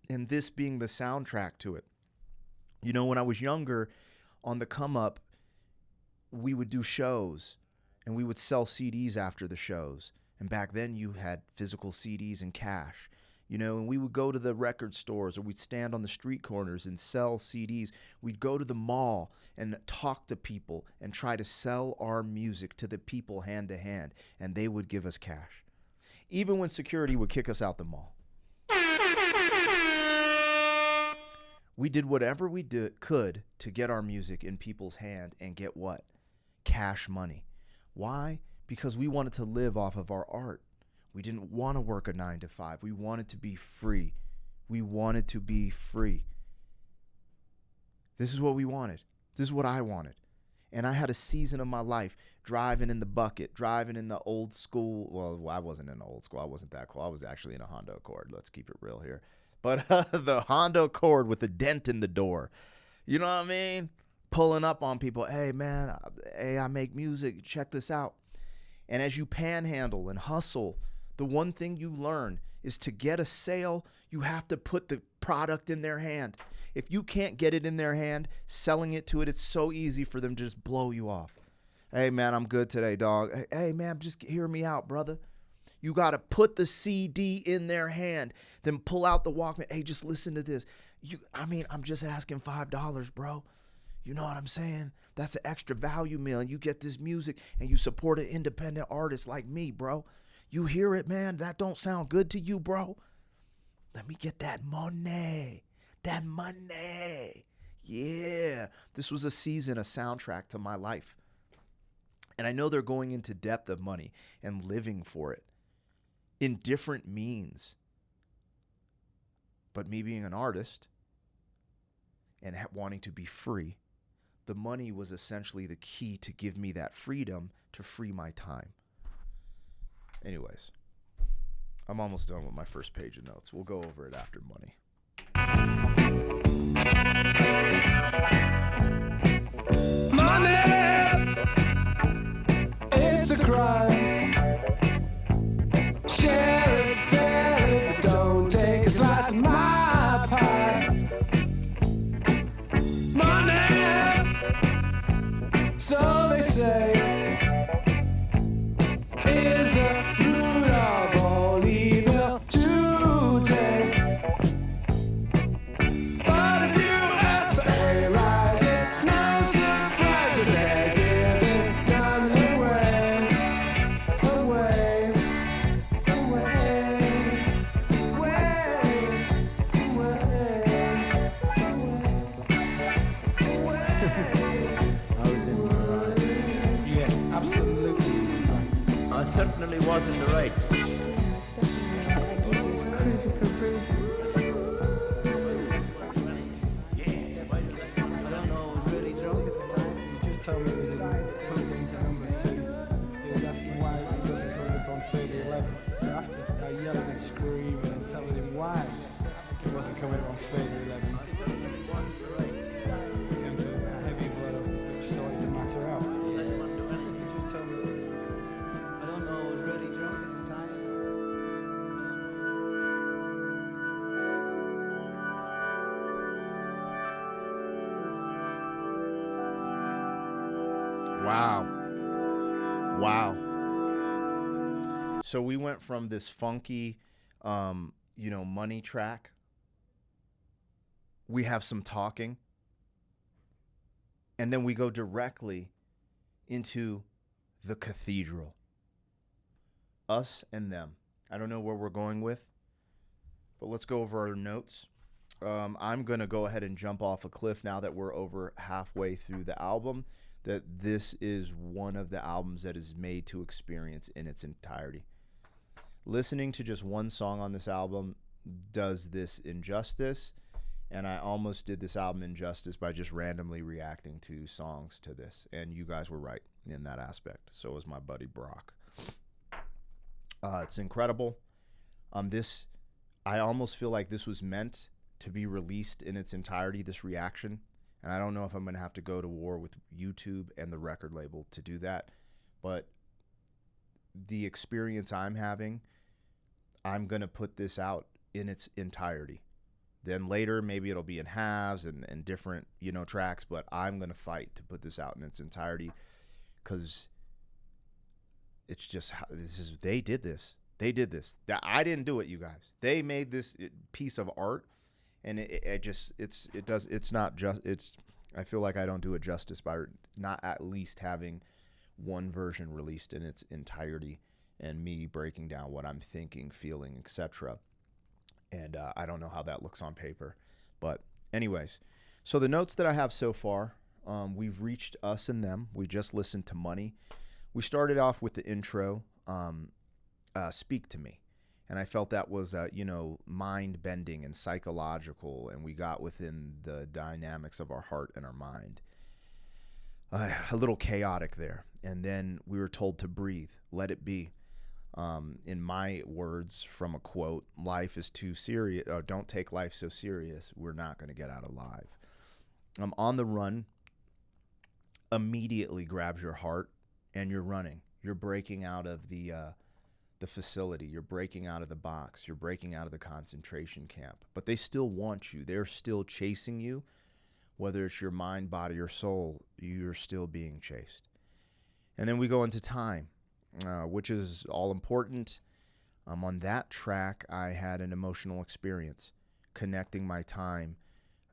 and this being the soundtrack to it. You know, when I was younger, on the come up, we would do shows and we would sell CDs after the shows. And back then you had physical CDs and cash. You know, and we would go to the record stores or we'd stand on the street corners and sell CDs. We'd go to the mall and talk to people and try to sell our music to the people hand to hand, and they would give us cash. Even when security would kick us out the mall. We did whatever we could to get our music in people's hand and get what? Cash money. Why? Because we wanted to live off of our art. We didn't want to work a 9 to 5. We wanted to be free. We wanted to be free. This is what we wanted. This is what I wanted. And I had a season of my life driving in the bucket, driving in the old school. Well, I wasn't in the old school. I wasn't that cool. I was actually in a Honda Accord. Let's keep it real here. But the Honda Accord with a dent in the door. You know what I mean? Pulling up on people. Hey, man, I make music. Check this out. And as you panhandle and hustle, the one thing you learn is to get a sale, you have to put the product in their hand. If you can't get it in their hand, selling it to it, it's so easy for them to just blow you off. Hey, man, I'm good today, dog. Hey, man, just hear me out, brother. You got to put the CD in their hand, then pull out the Walkman. Hey, just listen to this. I'm just asking $5, bro. You know what I'm saying? That's an extra value meal, and you get this music, and you support an independent artist like me, bro. You hear it, man? That don't sound good to you, bro? Let me get that money. That money. Yeah. This was a season, a soundtrack to my life. And I know they're going into depth of money and living for it in different means. But me being an artist and wanting to be free, the money was essentially the key to give me that freedom to free my time. Anyways, I'm almost done with my first page of notes. We'll go over it after money. certainly was in the right. Yeah, it's definitely like he was cruising for bruising. I don't know, I was really drunk at the time. He just told me it was in Hoodlums at number 2. He was asking why it wasn't coming up on 3011. So after I yelling and screaming and telling him why it wasn't coming up on 3011, came to a heavy blow which started to matter out. He just told me, I don't know, I was really drunk at the time. Wow. Wow. So we went from this funky, money track. We have some talking. And then we go directly into the cathedral. Us and them. I don't know where we're going with, but let's go over our notes. I'm going to go ahead and jump off a cliff now that we're over halfway through the album, that this is one of the albums that is made to experience in its entirety. Listening to just one song on this album does this injustice, and I almost did this album injustice by just randomly reacting to songs to this, and you guys were right in that aspect. So was my buddy Brock. It's incredible. I almost feel like this was meant to be released in its entirety, this reaction. And I don't know if I'm going to have to go to war with YouTube and the record label to do that. But the experience I'm having, I'm going to put this out in its entirety. Then later, maybe it'll be in halves and different, tracks. But I'm going to fight to put this out in its entirety because it's just they did this. They did this. I didn't do it, you guys. They made this piece of art. And I feel like I don't do it justice by not at least having one version released in its entirety and me breaking down what I'm thinking, feeling, etc. And I don't know how that looks on paper. But anyways, so the notes that I have so far, we've reached Us and Them. We just listened to Money. We started off with the intro, Speak to Me. And I felt that was, mind-bending and psychological, and we got within the dynamics of our heart and our mind. A little chaotic there. And then we were told to breathe, let it be. In my words from a quote, life is too serious. Don't take life so serious. We're not going to get out alive. On the Run immediately grabs your heart, and you're running. You're breaking out of the facility, you're breaking out of the box, you're breaking out of the concentration camp, but they still want you. They're still chasing you. Whether it's your mind, body, or soul, you're still being chased. And then we go into Time, which is all important. On that track, I had an emotional experience connecting my time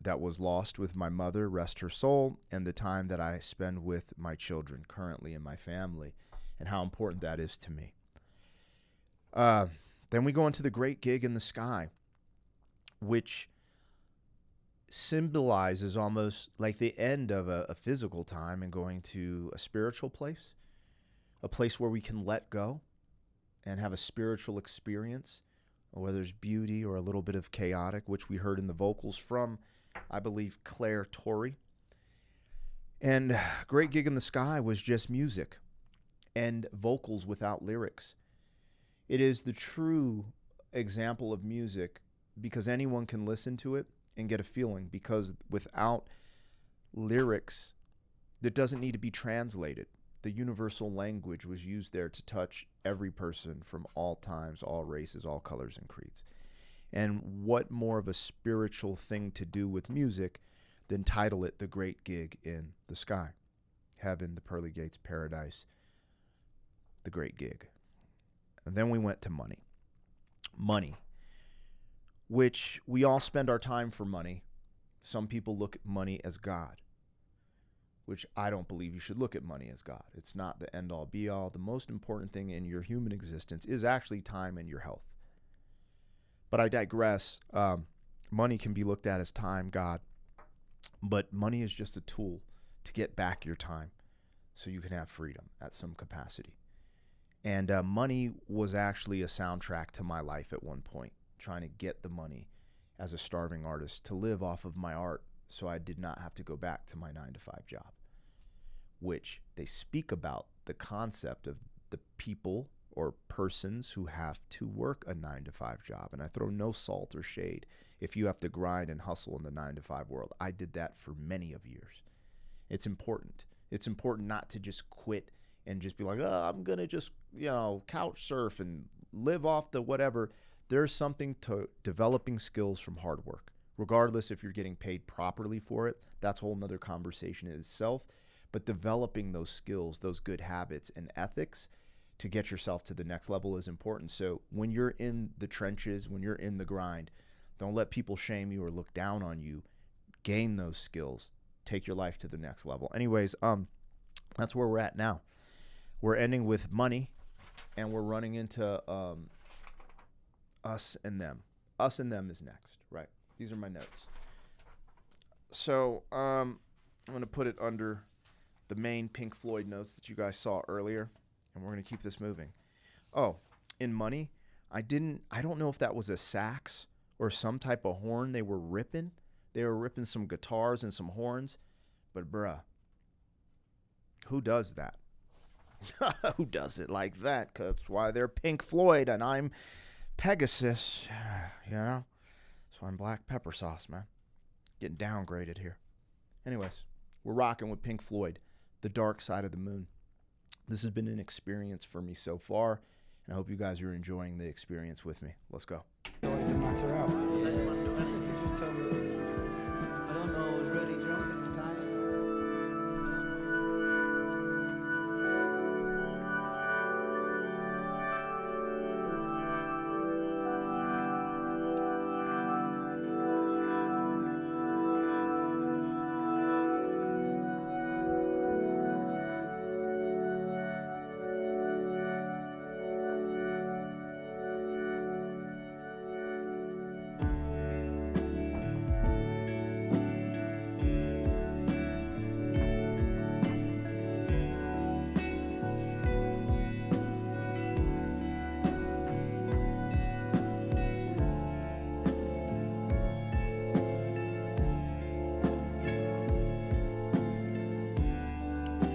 that was lost with my mother, rest her soul, and the time that I spend with my children currently in my family, and how important that is to me. Then we go into The Great Gig in the Sky, which symbolizes almost like the end of a physical time and going to a spiritual place, a place where we can let go and have a spiritual experience, whether it's beauty or a little bit of chaotic, which we heard in the vocals from, I believe, Claire Torrey. And Great Gig in the Sky was just music and vocals without lyrics. It is the true example of music because anyone can listen to it and get a feeling, because without lyrics, that doesn't need to be translated. The universal language was used there to touch every person from all times, all races, all colors and creeds. And what more of a spiritual thing to do with music than title it The Great Gig in the Sky? Heaven, the pearly gates, paradise, the great gig. And then we went to Money. Money, which we all spend our time for money. Some people look at money as God, which I don't believe you should look at money as God. It's not the end-all, be-all. The most important thing in your human existence is actually time and your health. But I digress. Money can be looked at as time, God, but money is just a tool to get back your time so you can have freedom at some capacity. And money was actually a soundtrack to my life at one point, trying to get the money as a starving artist to live off of my art so I did not have to go back to my 9-to-5 job, which they speak about the concept of the people or persons who have to work a 9-to-5 job. And I throw no salt or shade if you have to grind and hustle in the 9-to-5 world. I did that for many of years. It's important. It's important not to just quit and just be like, oh, I'm going to just, couch surf and live off the whatever. There's something to developing skills from hard work, regardless if you're getting paid properly for it. That's a whole nother conversation in itself. But developing those skills, those good habits and ethics to get yourself to the next level is important. So when you're in the trenches, when you're in the grind, don't let people shame you or look down on you. Gain those skills. Take your life to the next level. Anyways, that's where we're at now. We're ending with money, and we're running into us and them. Us and them is next, right? These are my notes. So I'm going to put it under the main Pink Floyd notes that you guys saw earlier, and we're going to keep this moving. Oh, in money, I don't know if that was a sax or some type of horn they were ripping. They were ripping some guitars and some horns, but bruh, who does that? Who does it like that? 'Cause that's why they're Pink Floyd and I'm Pegasus, So I'm black pepper sauce, man. Getting downgraded here. Anyways, we're rocking with Pink Floyd, The Dark Side of the Moon. This has been an experience for me so far, and I hope you guys are enjoying the experience with me. Let's go. Sorted the matter out. You just tell me. I don't know, I was really drunk at the time.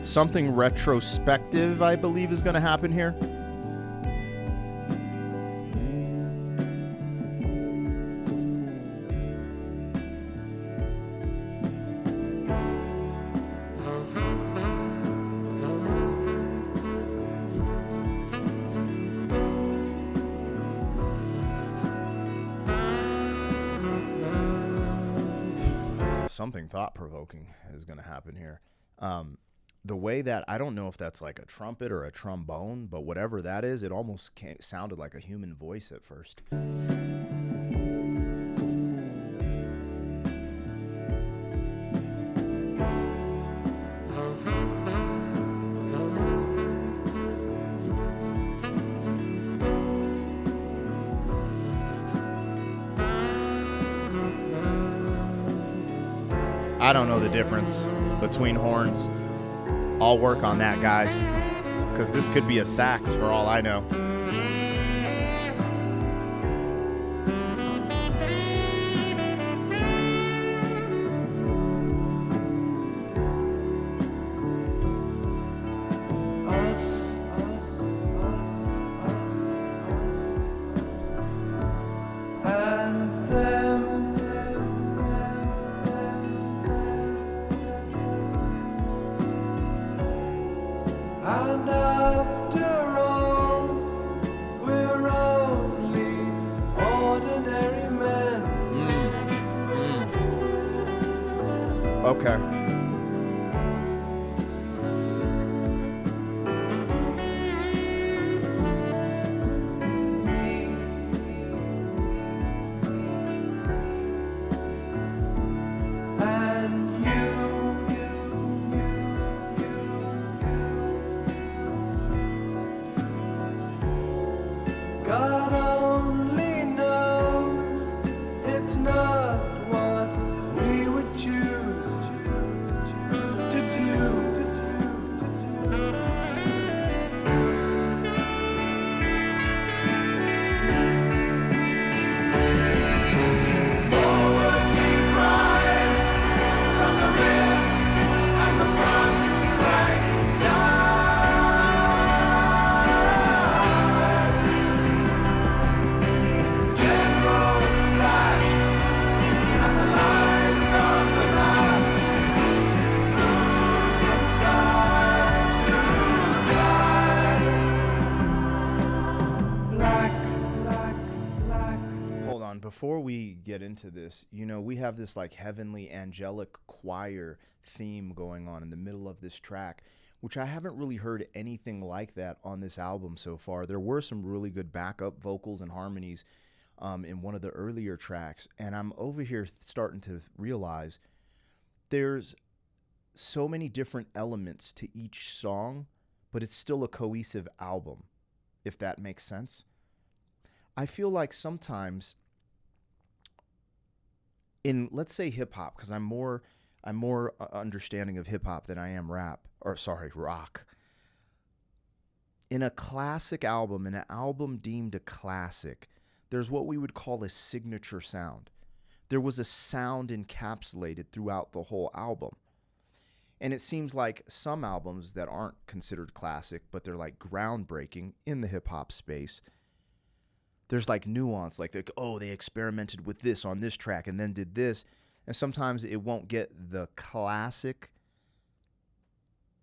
Something retrospective, I believe, is going to happen here. Something thought-provoking is going to happen here. The way that, I don't know if that's like a trumpet or a trombone, but whatever that is, it almost sounded like a human voice at first. I don't know the difference between horns. I'll work on that, guys, because this could be a sax for all I know. And after all, we're only ordinary men. Okay. And God only knows it's not what we would choose to do. before we get into this, you know, we have this like heavenly angelic choir theme going on in the middle of this track, which I haven't really heard anything like that on this album so far. There were some really good backup vocals and harmonies in one of the earlier tracks, and I'm over here starting to realize there's so many different elements to each song, but it's still a cohesive album, if that makes sense. I feel like sometimes in, let's say, hip hop, because I'm more understanding of hip hop than I am rock. In a classic album, in an album deemed a classic, there's what we would call a signature sound. There was a sound encapsulated throughout the whole album. And it seems like some albums that aren't considered classic, but they're like groundbreaking in the hip hop space, there's like nuance, like, oh, they experimented with this on this track and then did this. And sometimes it won't get the classic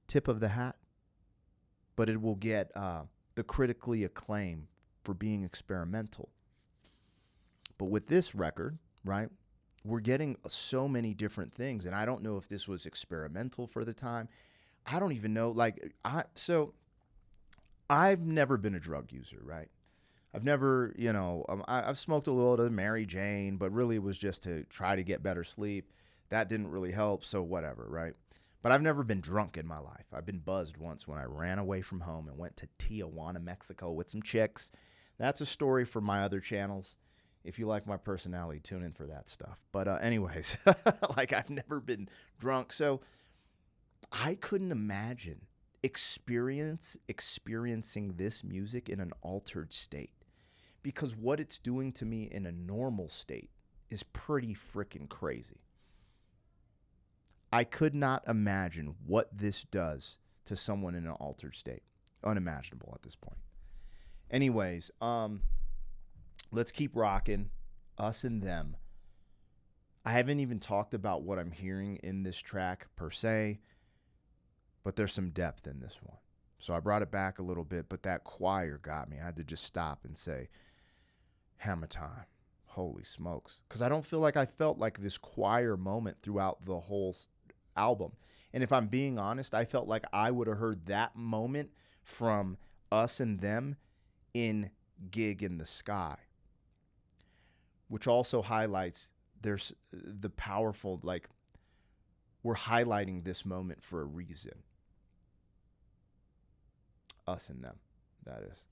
tip of the hat, but it will get the critically acclaimed for being experimental. But with this record, right, we're getting so many different things. And I don't know if this was experimental for the time. I don't even know. So I've never been a drug user, right? I've never, I've smoked a little of Mary Jane, but really it was just to try to get better sleep. That didn't really help, so whatever, right? But I've never been drunk in my life. I've been buzzed once when I ran away from home and went to Tijuana, Mexico with some chicks. That's a story for my other channels. If you like my personality, tune in for that stuff. But anyways, like, I've never been drunk, so I couldn't imagine experiencing this music in an altered state. Because what it's doing to me in a normal state is pretty freaking crazy. I could not imagine what this does to someone in an altered state. Unimaginable at this point. Anyways, let's keep rocking. Us and Them. I haven't even talked about what I'm hearing in this track per se, but there's some depth in this one. So I brought it back a little bit, but that choir got me. I had to just stop and say, hammer time. Holy smokes. Because I don't feel like I felt like this choir moment throughout the whole album. And if I'm being honest, I felt like I would have heard that moment from Us and Them in Gig in the Sky, which also highlights there's the powerful, like, we're highlighting this moment for a reason. Us and Them, that is.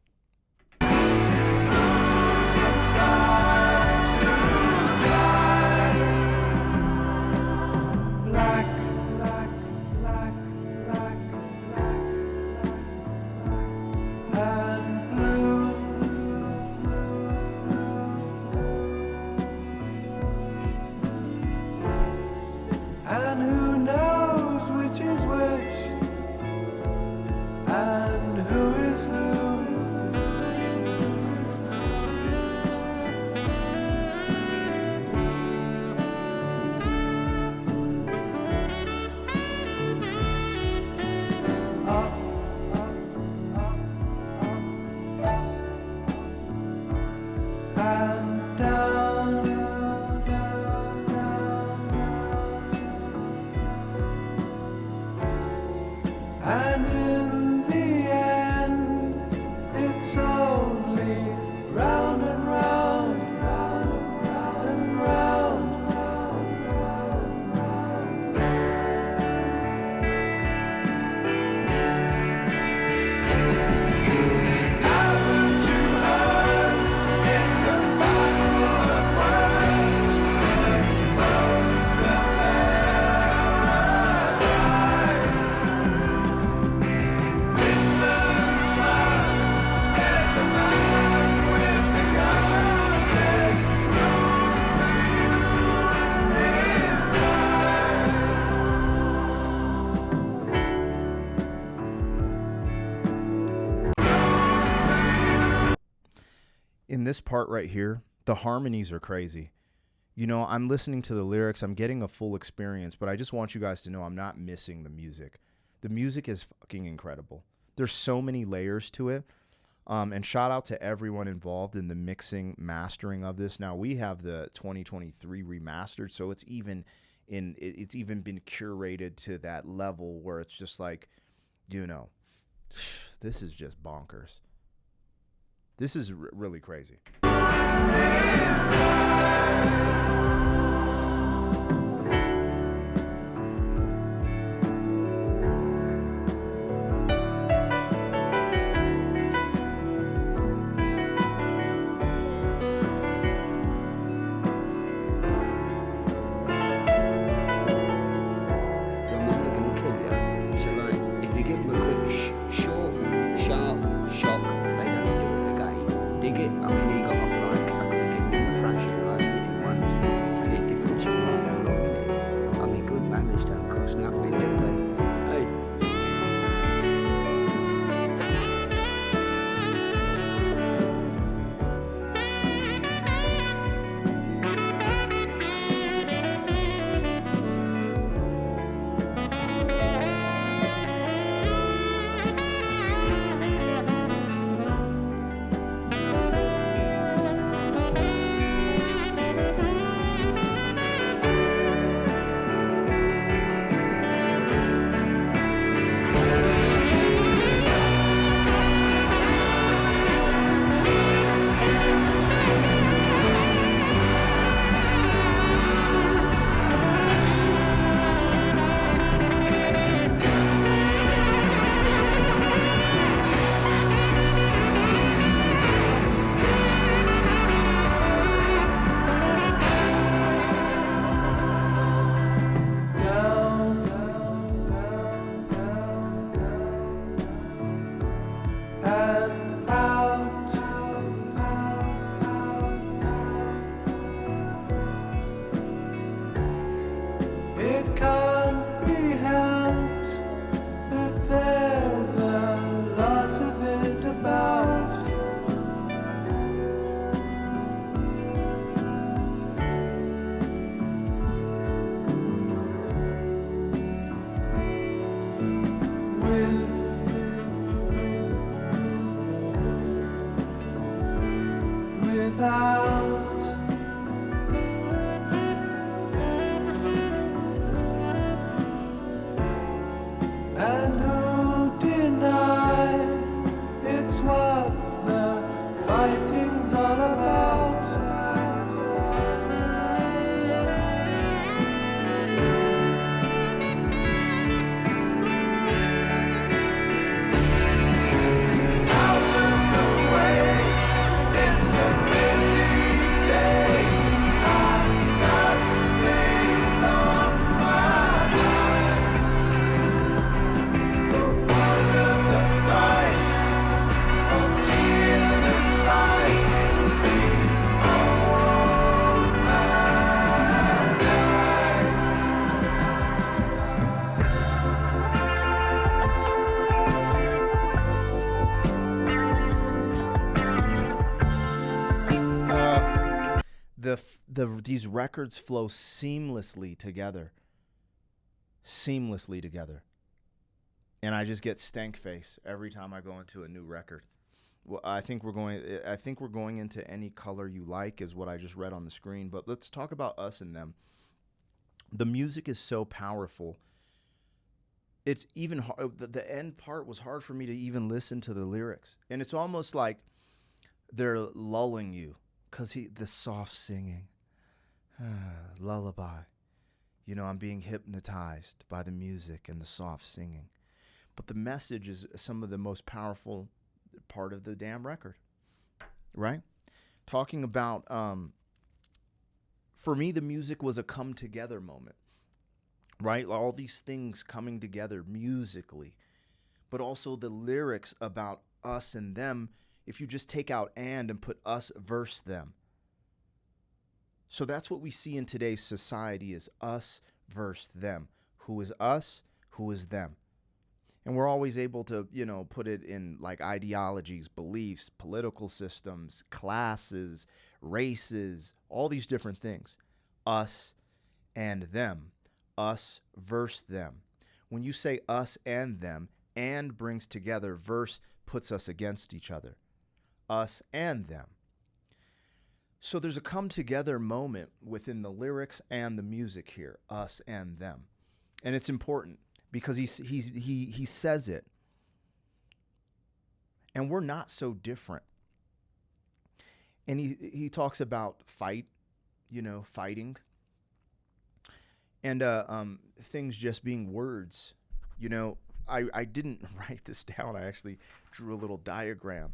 Black, and blue, and who knows which is which, and who is who. And down, and in the end, it's only round and round, round and round, round, round, round. Haven't you heard? It's a battle of words. Most will never arrive. Listen, son, said the man with the gun. There's room for you inside. In this part right here, the harmonies are crazy. You know, I'm listening to the lyrics, I'm getting a full experience, but I just want you guys to know I'm not missing the music. The music is fucking incredible. There's so many layers to it. And shout out to everyone involved in the mixing, mastering of this. Now we have the 2023 remastered, so it's even been curated to that level where it's just like, you know, this is just bonkers. This is really crazy. And who deny it's what the fighting's all about? Out of the way, it's a busy day. I've got things on my mind. For part of the price of tea in the slice will be all my life. These records flow seamlessly together. And I just get stank face every time I go into a new record. Well, I think we're going into Any Color You Like is what I just read on the screen, but let's talk about Us and Them. The music is so powerful. It's even hard, the end part was hard for me to even listen to the lyrics. And it's almost like they're lulling you cuz the soft singing. Lullaby. You know, I'm being hypnotized by the music and the soft singing. But the message is some of the most powerful part of the damn record, right? Talking about, for me, the music was a come together moment, right? All these things coming together musically, but also the lyrics about us and them. If you just take out and put us versus them. So that's what we see in today's society is us versus them. Who is us? Who is them? And we're always able to, you know, put it in like ideologies, beliefs, political systems, classes, races, all these different things. Us and them. Us versus them. When you say us and them, and brings together, verse puts us against each other. us and them. So there's a come together moment within the lyrics and the music here, us and them. And it's important because he says it. And we're not so different. And he talks about fighting, and things just being words. I didn't write this down. I actually drew a little diagram.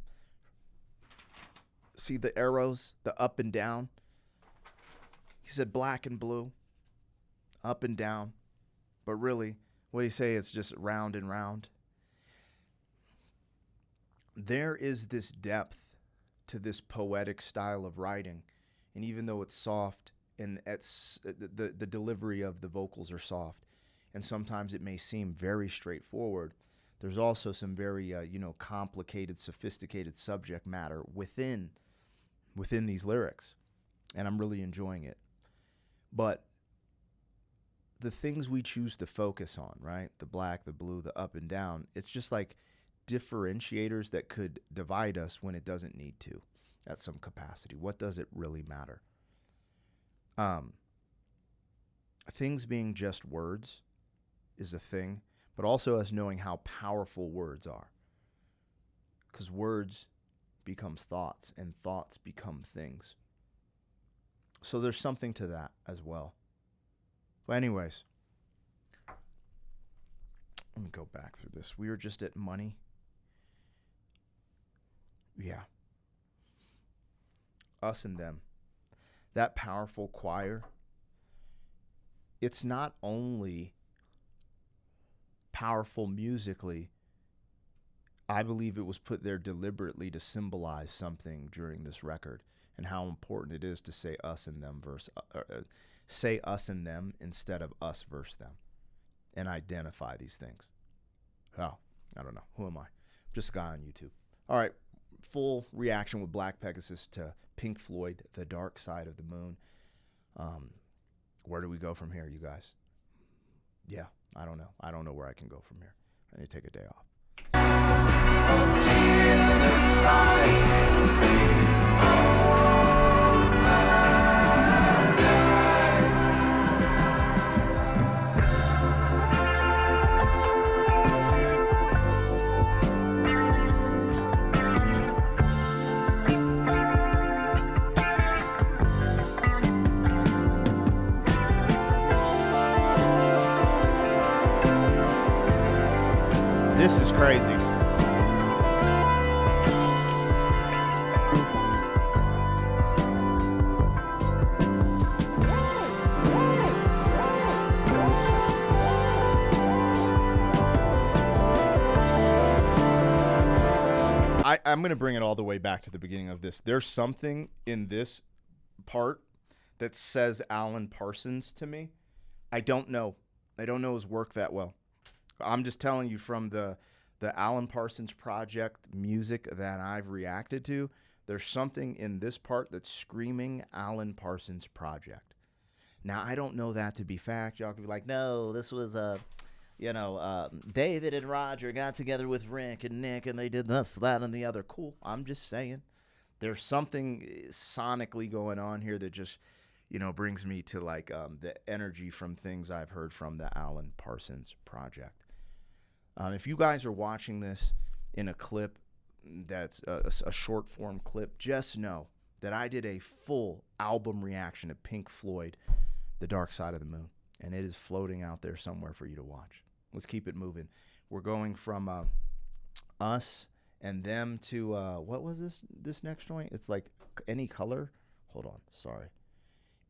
See the arrows, the up and down? He said black and blue, up and down. But really, what do you say? It's just round and round. There is this depth to this poetic style of writing. And even though it's soft, and the delivery of the vocals are soft, and sometimes it may seem very straightforward, there's also some very complicated, sophisticated subject matter within these lyrics, and I'm really enjoying it. But the things we choose to focus on, right? The black, the blue, the up and down, it's just like differentiators that could divide us when it doesn't need to at some capacity. What does it really matter? Things being just words is a thing, but also us knowing how powerful words are. Because words becomes thoughts, and thoughts become things. So there's something to that as well. But anyways, let me go back through this. We were just at money. Yeah. Us and them. That powerful choir. It's not only powerful musically, I believe it was put there deliberately to symbolize something during this record, and how important it is to say us and them say us and them instead of us versus them, and identify these things. Oh, I don't know. Who am I? Just a guy on YouTube. All right, full reaction with Black Pegasus to Pink Floyd, The Dark Side of the Moon. Where do we go from here, you guys? Yeah, I don't know. I don't know where I can go from here. I need to take a day off. This is crazy. I'm going to bring it all the way back to the beginning of this. There's something in this part that says Alan Parsons to me. I don't know his work that well. I'm just telling you from the Alan Parsons Project music that I've reacted to, there's something in this part that's screaming Alan Parsons Project. Now, I don't know that to be fact. Y'all could be like, no, this was David and Roger got together with Rick and Nick and they did this, that, and the other. Cool. I'm just saying there's something sonically going on here that just, brings me to like the energy from things I've heard from the Alan Parsons Project. If you guys are watching this in a clip that's a short form clip, just know that I did a full album reaction to Pink Floyd, The Dark Side of the Moon, and it is floating out there somewhere for you to watch. Let's keep it moving. We're going from us and them to, what was this next joint? It's like any color. Hold on. Sorry.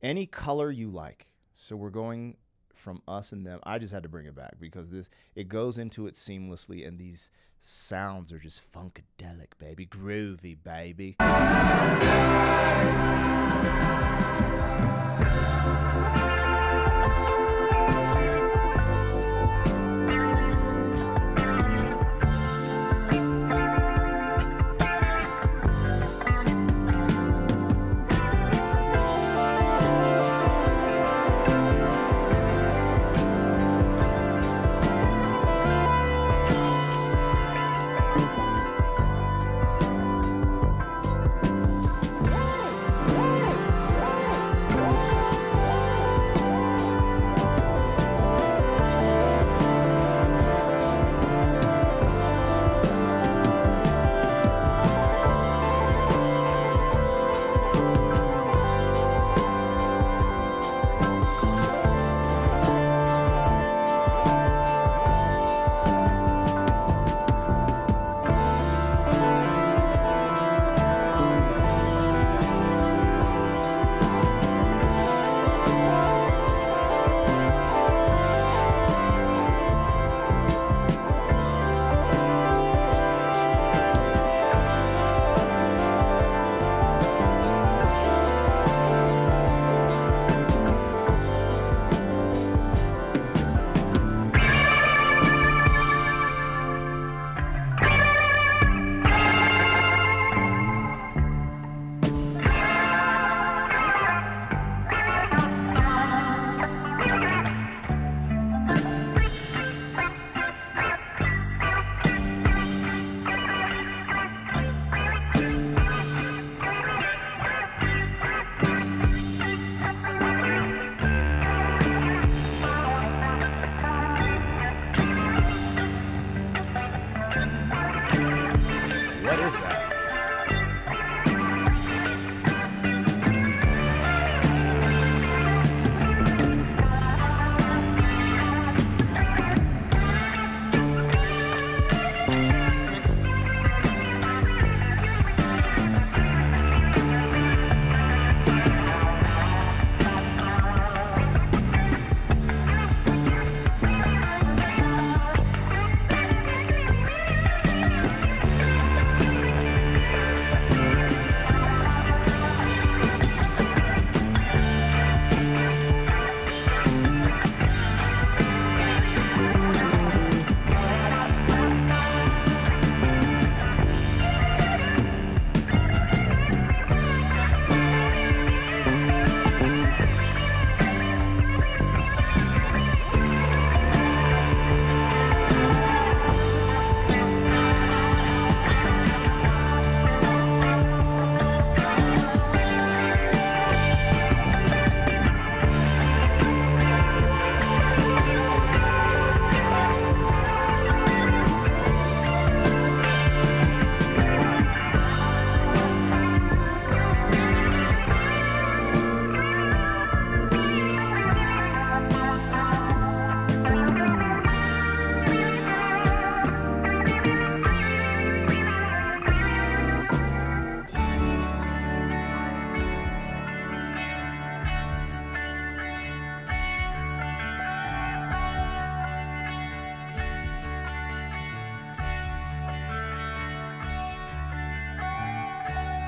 Any color you like. So we're going from us and them. I just had to bring it back because it goes into it seamlessly, and these sounds are just funkadelic, baby. Groovy, baby.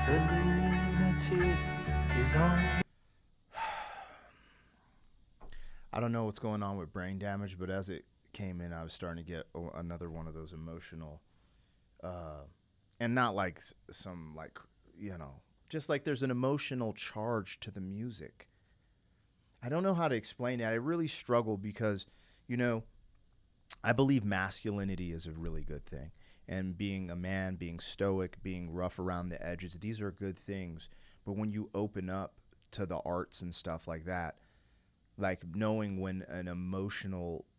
The lunatic is on. I don't know what's going on with brain damage, but as it came in, I was starting to get another one of those emotional, and not like some like, just like there's an emotional charge to the music. I don't know how to explain that. I really struggle because, I believe masculinity is a really good thing. And being a man, being stoic, being rough around the edges, these are good things. But when you open up to the arts and stuff like that, like knowing when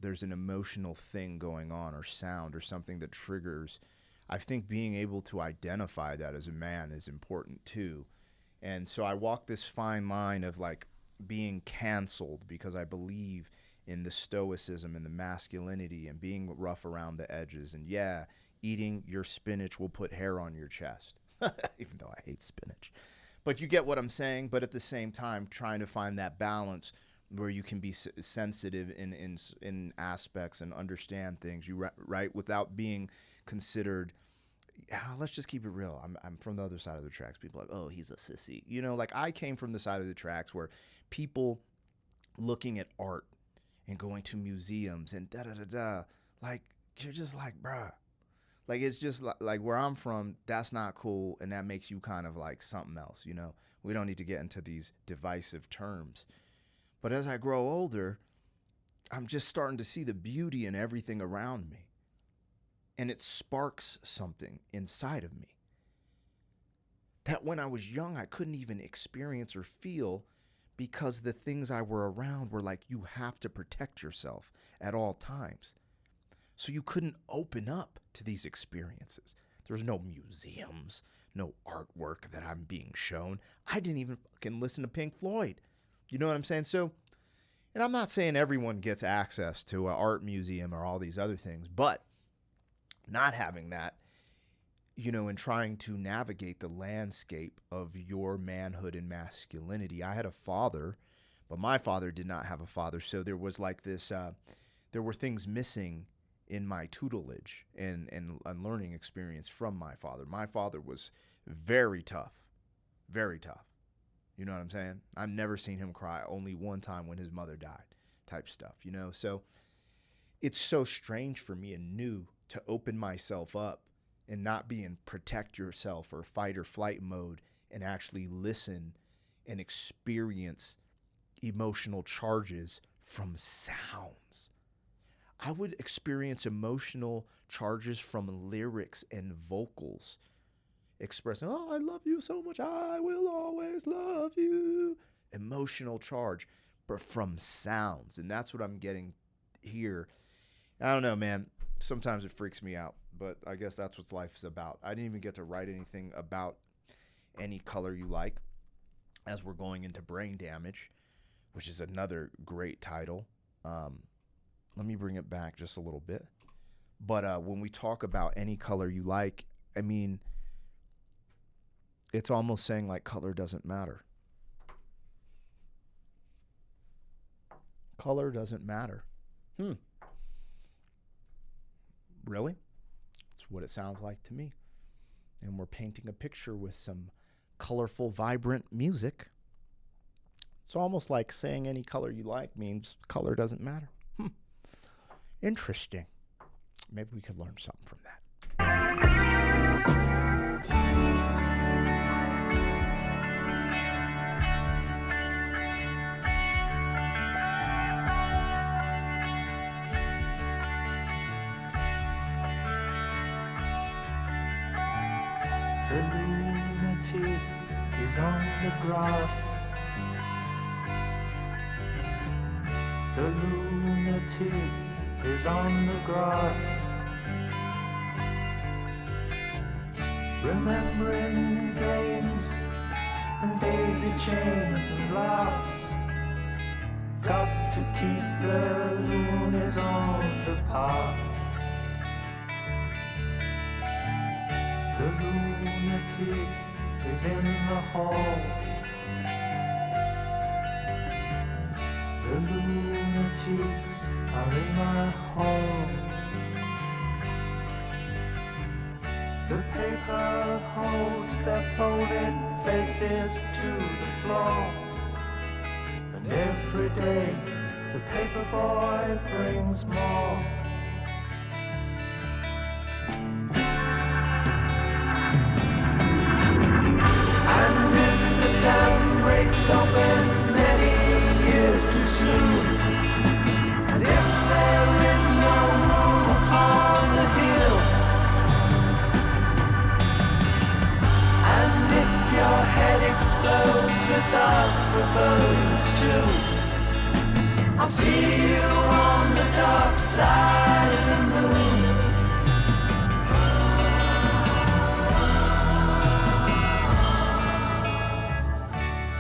there's an emotional thing going on or sound or something that triggers, I think being able to identify that as a man is important too. And so I walk this fine line of like being canceled because I believe in the stoicism and the masculinity and being rough around the edges. And yeah, eating your spinach will put hair on your chest, even though I hate spinach. But you get what I'm saying. But at the same time, trying to find that balance where you can be sensitive in aspects and understand things, right, without being considered. Let's just keep it real. I'm from the other side of the tracks. People are like, oh, he's a sissy. Like I came from the side of the tracks where people looking at art and going to museums and like you're just like, bruh. Like it's just like where I'm from, that's not cool, and that makes you kind of like something else. We don't need to get into these divisive terms. But as I grow older, I'm just starting to see the beauty in everything around me. And it sparks something inside of me that when I was young, I couldn't even experience or feel because the things I were around were like, you have to protect yourself at all times. So you couldn't open up to these experiences. There's no museums, no artwork that I'm being shown. I didn't even fucking listen to Pink Floyd. You know what I'm saying? So, and I'm not saying everyone gets access to an art museum or all these other things, but not having that, and trying to navigate the landscape of your manhood and masculinity. I had a father, but my father did not have a father. So there was like this, there were things missing in my tutelage and learning experience from my father. My father was very tough, very tough. You know what I'm saying? I've never seen him cry, only one time when his mother died type stuff, So it's so strange for me and new to open myself up and not be in protect yourself or fight or flight mode and actually listen and experience emotional charges from sounds. I would experience emotional charges from lyrics and vocals expressing, oh, I love you so much, I will always love you. Emotional charge, but from sounds. And that's what I'm getting here. I don't know, man. Sometimes it freaks me out, but I guess that's what life is about. I didn't even get to write anything about Any Color You Like as we're going into Brain Damage, which is another great title. Let me bring it back just a little bit. But when we talk about Any Color You Like, I mean, it's almost saying like color doesn't matter. Color doesn't matter. Really? That's what it sounds like to me. And we're painting a picture with some colorful, vibrant music. It's almost like saying any color you like means color doesn't matter. Interesting. Maybe we could learn something from that. The lunatic is on the grass. The lunatic is on the grass. Remembering games and daisy chains and laughs. Got to keep the loonies on the path. The lunatic is in the hall. The lunatics are in my hall. The paper holds their folded faces to the floor. And every day the paper boy brings more. And if the dam breaks open many years too soon, and if there is no room upon the hill, and if your head explodes with dark bones too, I'll see you on the dark side of the moon.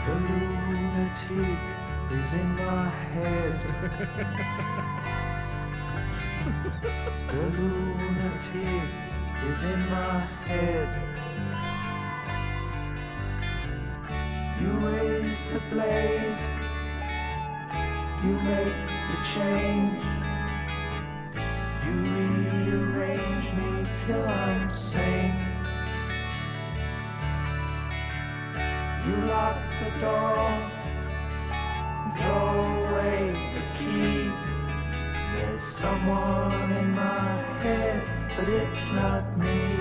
The lunatic is in my head. The lunatic is in my head. You raise the blade, you make the change, you rearrange me till I'm sane. You lock the door and throw away the key. There's someone in my head, but it's not me.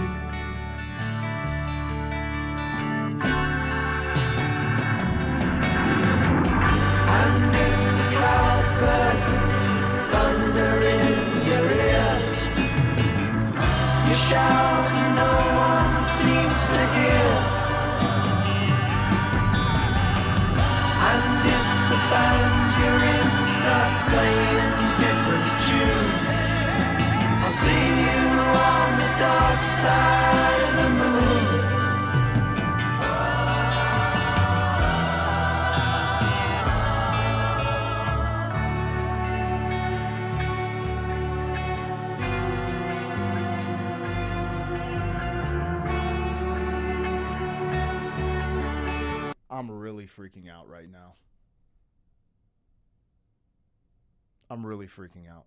And if the cloud bursts, thunder in your ear, you shout and no one seems to hear. And if the band you're in starts playing different tunes, I'll see you on the dark side of the moon. I'm really freaking out right now. I'm really freaking out.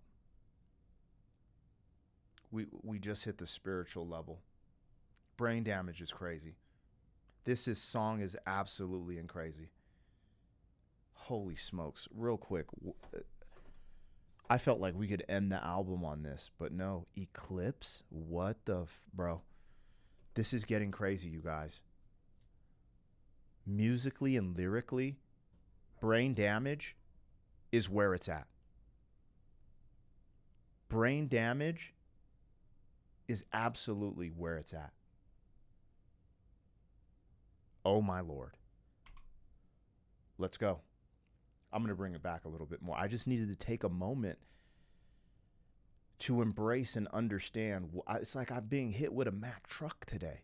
We just hit the spiritual level. Brain damage is crazy. This song is absolutely crazy. Holy smokes. Real quick. I felt like we could end the album on this, but no. Eclipse? What the bro? This is getting crazy, you guys. Musically and lyrically, Brain Damage is where it's at. Brain Damage is absolutely where it's at. Oh my Lord. Let's go. I'm going to bring it back a little bit more. I just needed to take a moment to embrace and understand. It's like I'm being hit with a Mack truck today.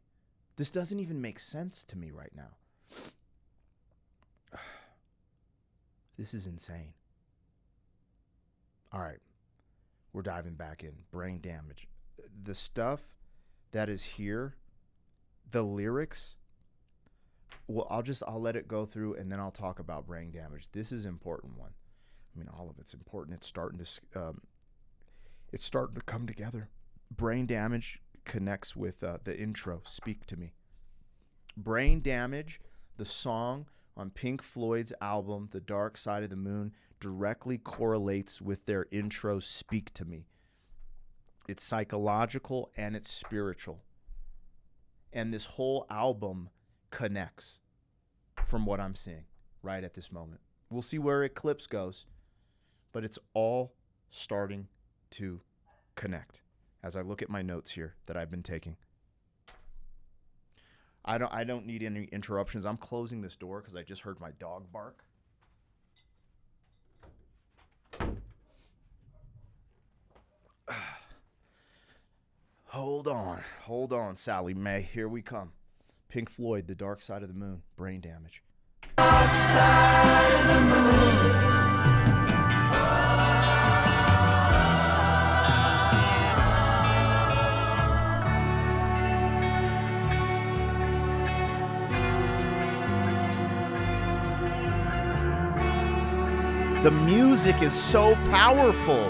This doesn't even make sense to me right now. This is insane. All right. We're diving back in. Brain Damage. The stuff that is here, the lyrics, well, I'll let it go through and then I'll talk about Brain Damage. This is an important one. I mean, all of it's important. It's starting to come together. Brain Damage connects with the intro, Speak to Me. Brain Damage, the song on Pink Floyd's album, The Dark Side of the Moon, directly correlates with their intro, Speak to Me. It's psychological and it's spiritual. And this whole album connects from what I'm seeing right at this moment. We'll see where Eclipse goes, but it's all starting to connect as I look at my notes here that I've been taking. I don't need any interruptions. I'm closing this door because I just heard my dog bark. Hold on, Sally Mae. Here we come. Pink Floyd, The Dark Side of the Moon, Brain Damage. Dark side of the moon. The music is so powerful.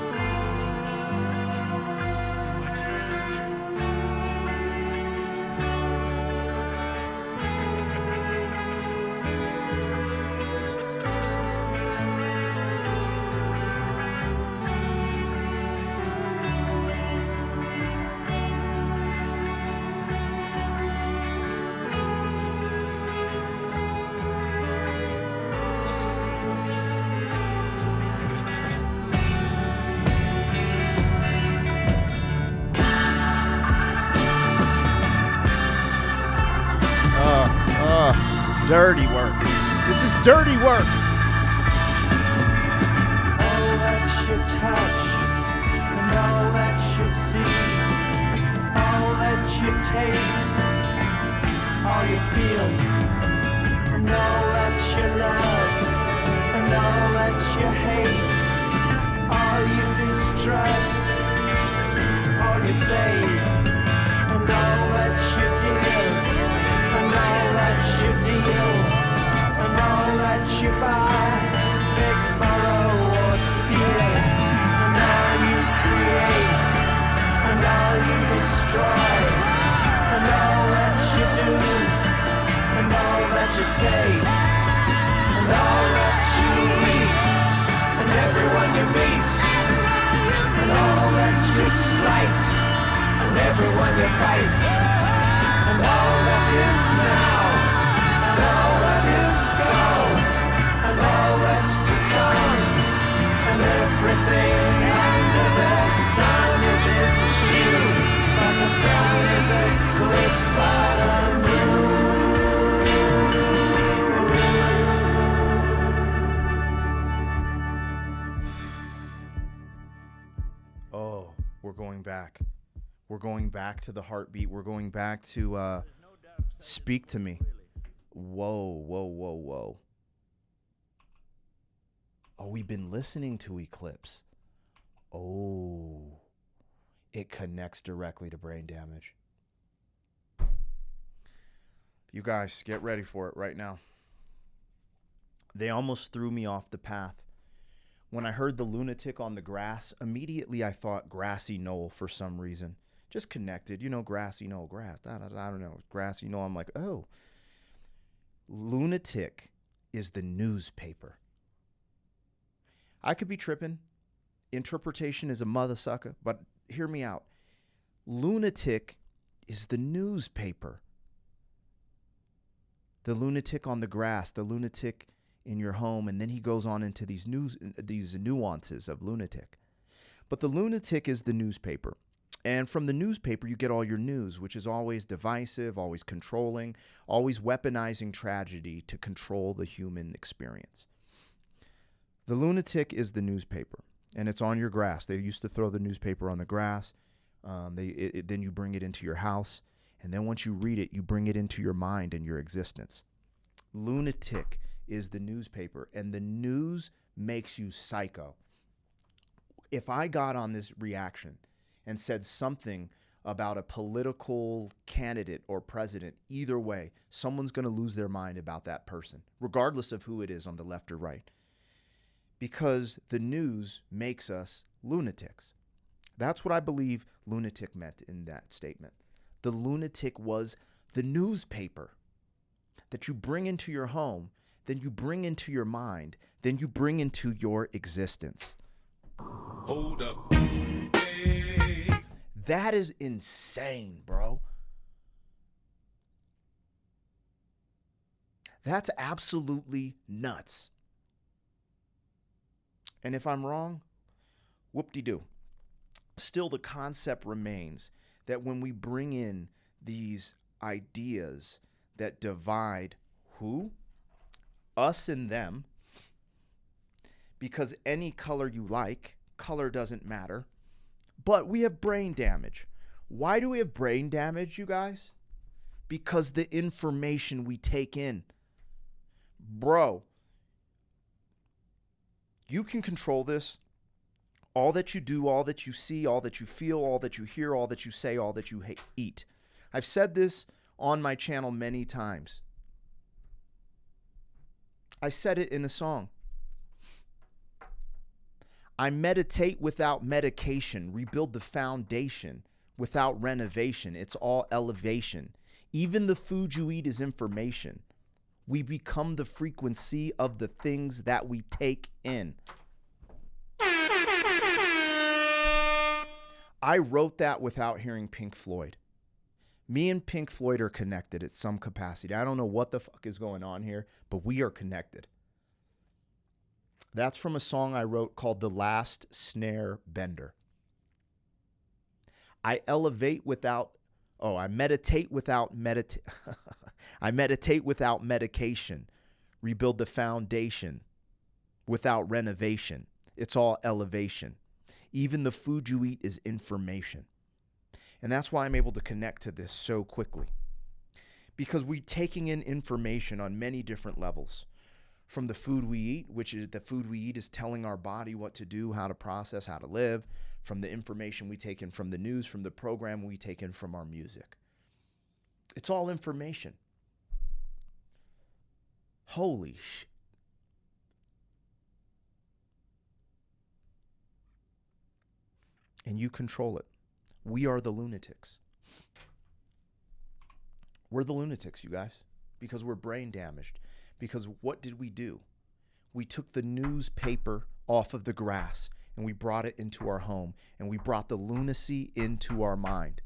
dirty work. This is dirty work. All that you touch and all that you see, all that you taste, all you feel, and all that you love and all that you hate, all you distrust, all you save, and all that you give, and all that you deal, and all that you buy, beg, borrow, or steal, and all you create, and all you destroy, and all that you do, and all that you say, and all that you eat, and everyone you meet, and all that you slight, and everyone you fight, and all that is now, and all that is gone, and all that's to come, and everything under the sun is in June, but the sun is eclipsed by the moon. Oh, we're going back. We're going back to the heartbeat. We're going back to Speak to Me. Whoa, whoa, whoa, whoa. Oh, we've been listening to Eclipse. Oh, it connects directly to brain damage. You guys, get ready for it right now. They almost threw me off the path. When I heard the lunatic on the grass, immediately I thought grassy knoll for some reason. Just connected, you know, grassy knoll, grass. I don't know, grassy knoll. I'm like, oh. Lunatic is the newspaper. I could be tripping. Interpretation is a mother sucker, but hear me out. Lunatic is the newspaper. The lunatic on the grass, the lunatic in your home, and then he goes on into these nuances of lunatic. But the lunatic is the newspaper. And from the newspaper, you get all your news, which is always divisive, always controlling, always weaponizing tragedy to control the human experience. The lunatic is the newspaper, and it's on your grass. They used to throw the newspaper on the grass. Then you bring it into your house, and then once you read it, you bring it into your mind and your existence. Lunatic is the newspaper, and the news makes you psycho. If I got on this reaction and said something about a political candidate or president, either way, someone's going to lose their mind about that person, regardless of who it is on the left or right. Because the news makes us lunatics. That's what I believe lunatic meant in that statement. The lunatic was the newspaper that you bring into your home, then you bring into your mind, then you bring into your existence. Hold up. Hey. That is insane, bro. That's absolutely nuts. And if I'm wrong, whoop-de-doo. Still, the concept remains that when we bring in these ideas that divide who? Us and them, because any color you like, color doesn't matter. But we have brain damage. Why do we have brain damage, you guys? Because the information we take in. Bro, you can control this. All that you do, all that you see, all that you feel, all that you hear, all that you say, all that you eat. I've said this on my channel many times. I said it in a song. I meditate without medication, rebuild the foundation without renovation. It's all elevation. Even the food you eat is information. We become the frequency of the things that we take in. I wrote that without hearing Pink Floyd. Me and Pink Floyd are connected at some capacity. I don't know what the fuck is going on here, but we are connected. That's from a song I wrote called The Last Snare Bender. I meditate without I meditate without medication, rebuild the foundation without renovation. It's all elevation. Even the food you eat is information. And that's why I'm able to connect to this so quickly. Because we're taking in information on many different levels. From the food we eat, which is the food we eat is telling our body what to do, how to process, how to live. From the information we take in from the news, from the program we take in from our music. It's all information. Holy shit. And you control it. We are the lunatics. We're the lunatics, you guys, because we're brain damaged. Because what did we do? We took the newspaper off of the grass and we brought it into our home, and we brought the lunacy into our mind.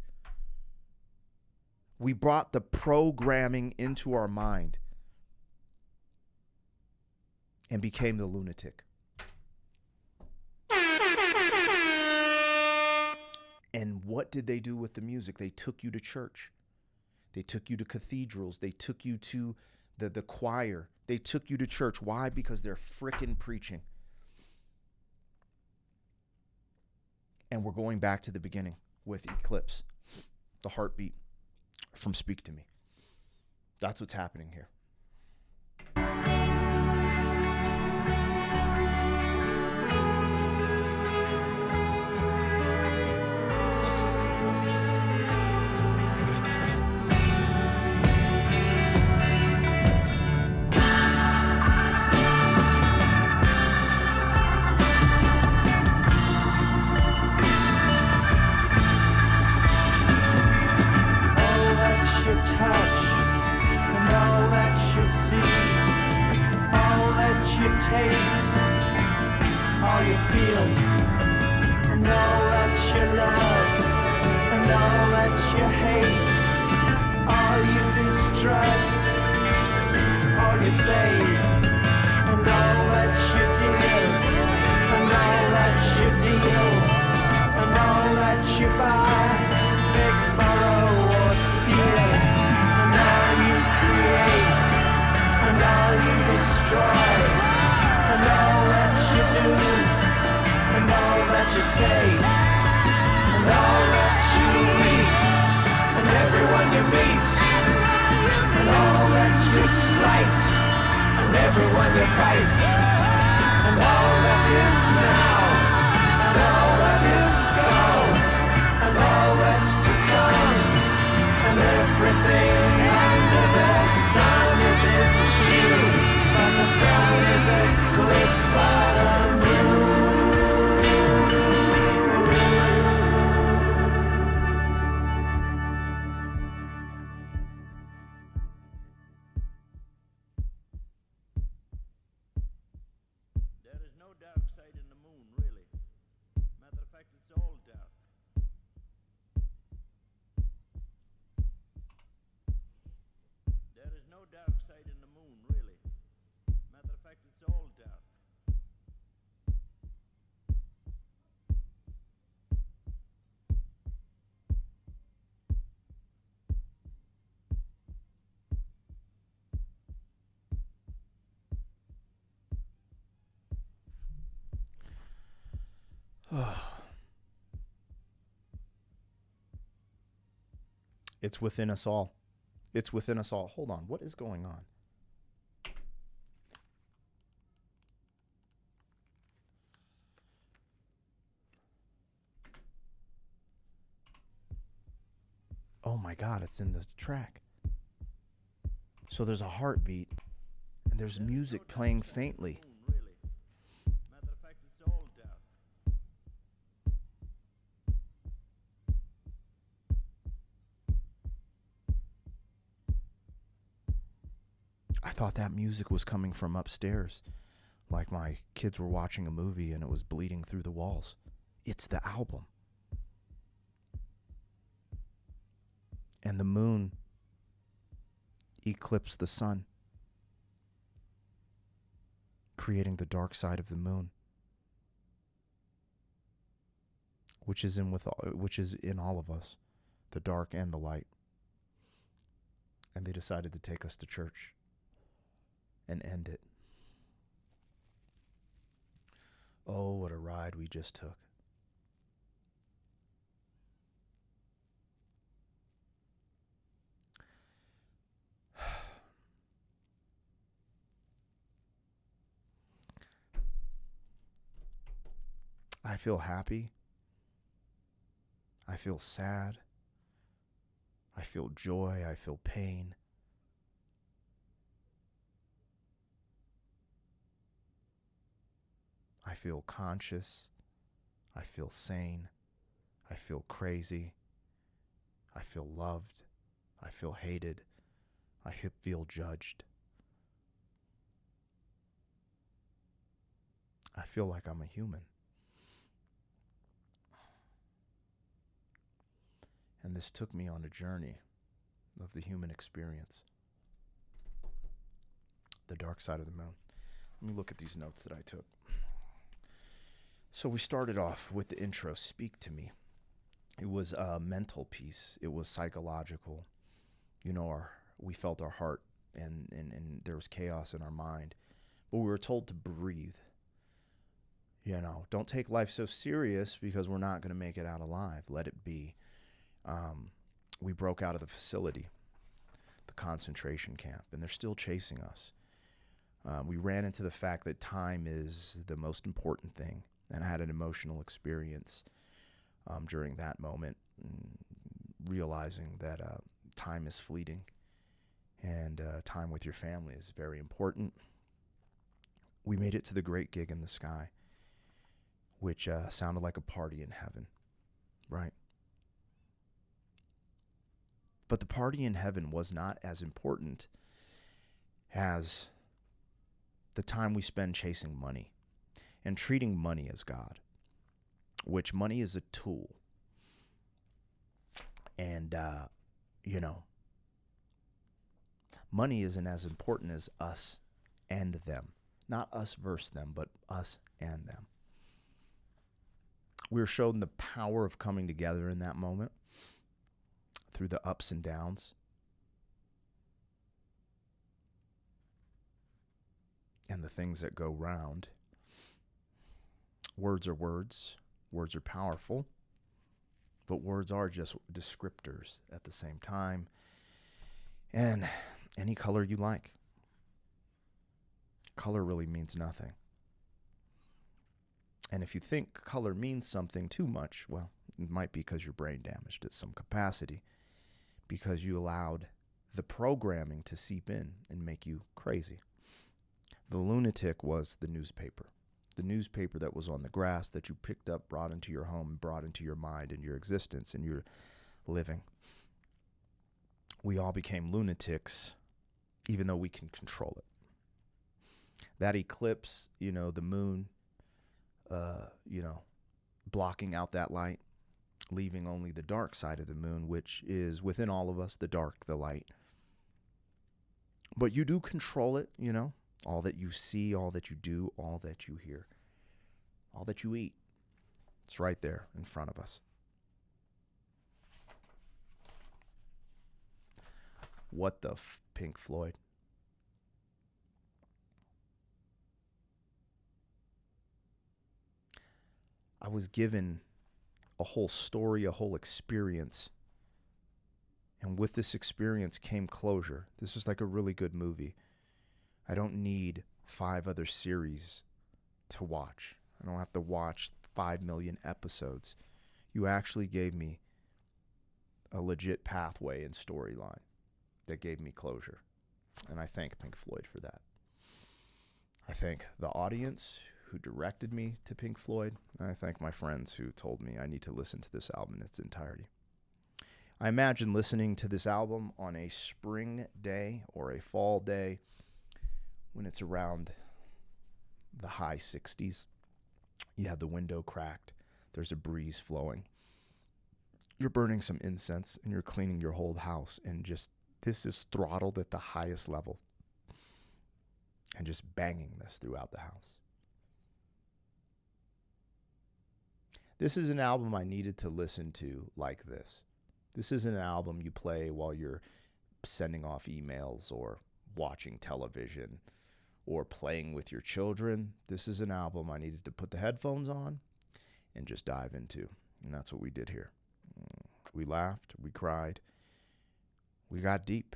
We brought the programming into our mind and became the lunatic. And what did they do with the music? They took you to church. They took you to cathedrals. They took you to the choir. They took you to church. Why? Because they're frickin' preaching. And we're going back to the beginning with Eclipse, the heartbeat from Speak to Me. That's what's happening here. Taste all you feel, and all that you love, and all that you hate, all you distrust, all you save, and all that you give, and all that you deal, and all that you buy, beg, borrow, or steal, and all you create, and all you destroy. And all that you do, and all that you say, and all that you eat, and everyone you meet, and all that you slight, and everyone you fight, and all that is now, and all that is gone, and all that's to come, and everything under the sun is in June. But the sun is eclipsed by the moon. There is no dark side in the moon, really. Matter of fact, it's all dark. There is no dark side in the moon, really. Matter of fact, it's all dark. It's within us all. It's within us all. Hold on. What is going on? Oh my God, it's in the track. So there's a heartbeat and there's music playing faintly. Really. Matter of fact, it's all dark. I thought that music was coming from upstairs, like my kids were watching a movie and it was bleeding through the walls. It's the album. And the moon eclipsed the sun, creating the dark side of the moon, which is in all of us, the dark and the light. and they decided to take us to church and end it. Oh, what a ride we just took. I feel happy. I feel sad. I feel joy. I feel pain. I feel conscious. I feel sane. I feel crazy. I feel loved. I feel hated. I feel judged. I feel like I'm a human. And this took me on a journey of the human experience. The dark side of the moon. Let me look at these notes that I took. So we started off with the intro, Speak to Me. It was a mental piece. It was psychological. You know, we felt our heart and there was chaos in our mind. But we were told to breathe. You know, don't take life so serious because we're not going to make it out alive. Let it be. We broke out of the facility, the concentration camp, and they're still chasing us. We ran into the fact that time is the most important thing, and I had an emotional experience during that moment, realizing that time is fleeting, and time with your family is very important. We made it to the great gig in the sky, which sounded like a party in heaven, right? But the party in heaven was not as important as the time we spend chasing money and treating money as God, which money is a tool. And, you know, money isn't as important as us and them. Not us versus them, but us and them. We were shown the power of coming together in that moment through the ups and downs. And the things that go round. Words are words. Words are powerful. But words are just descriptors at the same time. And any color you like. Color really means nothing. And if you think color means something too much, well, it might be because your brain damaged at some capacity. Because you allowed the programming to seep in and make you crazy. The lunatic was the newspaper. The newspaper that was on the grass that you picked up, brought into your home, brought into your mind and your existence and your living. We all became lunatics, even though we can control it. That eclipse, you know, the moon, blocking out that light, leaving only the dark side of the moon, which is within all of us, the dark, the light. But you do control it, you know, all that you see, all that you do, all that you hear, all that you eat. It's right there in front of us. What the Pink Floyd? I was given a whole story, a whole experience. And with this experience came closure. This is like a really good movie. I don't need 5 other series to watch. I don't have to watch 5 million episodes. You actually gave me a legit pathway and storyline that gave me closure. And I thank Pink Floyd for that. I thank the audience who directed me to Pink Floyd. And I thank my friends who told me I need to listen to this album in its entirety. I imagine listening to this album on a spring day or a fall day when it's around the high 60s. You have the window cracked. There's a breeze flowing. You're burning some incense and you're cleaning your whole house. And just, this is throttled at the highest level. And just banging this throughout the house. This is an album I needed to listen to like this. This is an album you play while you're sending off emails or watching television or playing with your children, this is an album I needed to put the headphones on and just dive into. And that's what we did here. We laughed, we cried, we got deep.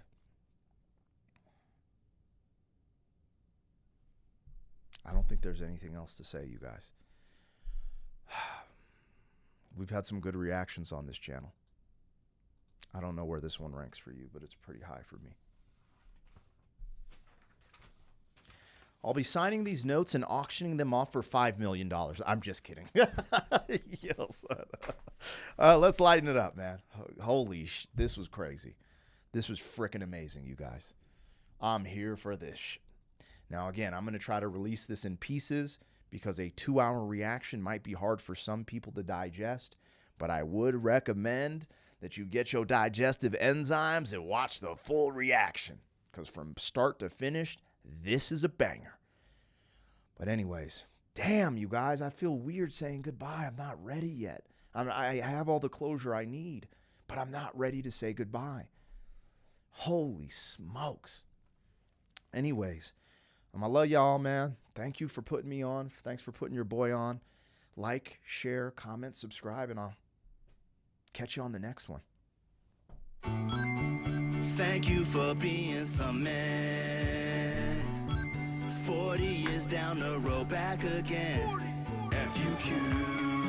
I don't think there's anything else to say, you guys. We've had some good reactions on this channel. I don't know where this one ranks for you, but it's pretty high for me. I'll be signing these notes and auctioning them off for $5 million. I'm just kidding. Let's lighten it up, man. Holy this was crazy. This was freaking amazing, you guys. I'm here for this shit. Now, again, I'm going to try to release this in pieces because a 2-hour reaction might be hard for some people to digest, but I would recommend that you get your digestive enzymes and watch the full reaction because from start to finish, this is a banger. But anyways, damn, you guys, I feel weird saying goodbye. I'm not ready yet. I have all the closure I need, but I'm not ready to say goodbye. Holy smokes. Anyways, I'm going to love y'all, man. Thank you for putting me on. Thanks for putting your boy on. Like, share, comment, subscribe, and I'll catch you on the next one. Thank you for being some man. 40 years down the road, back again. FUQ.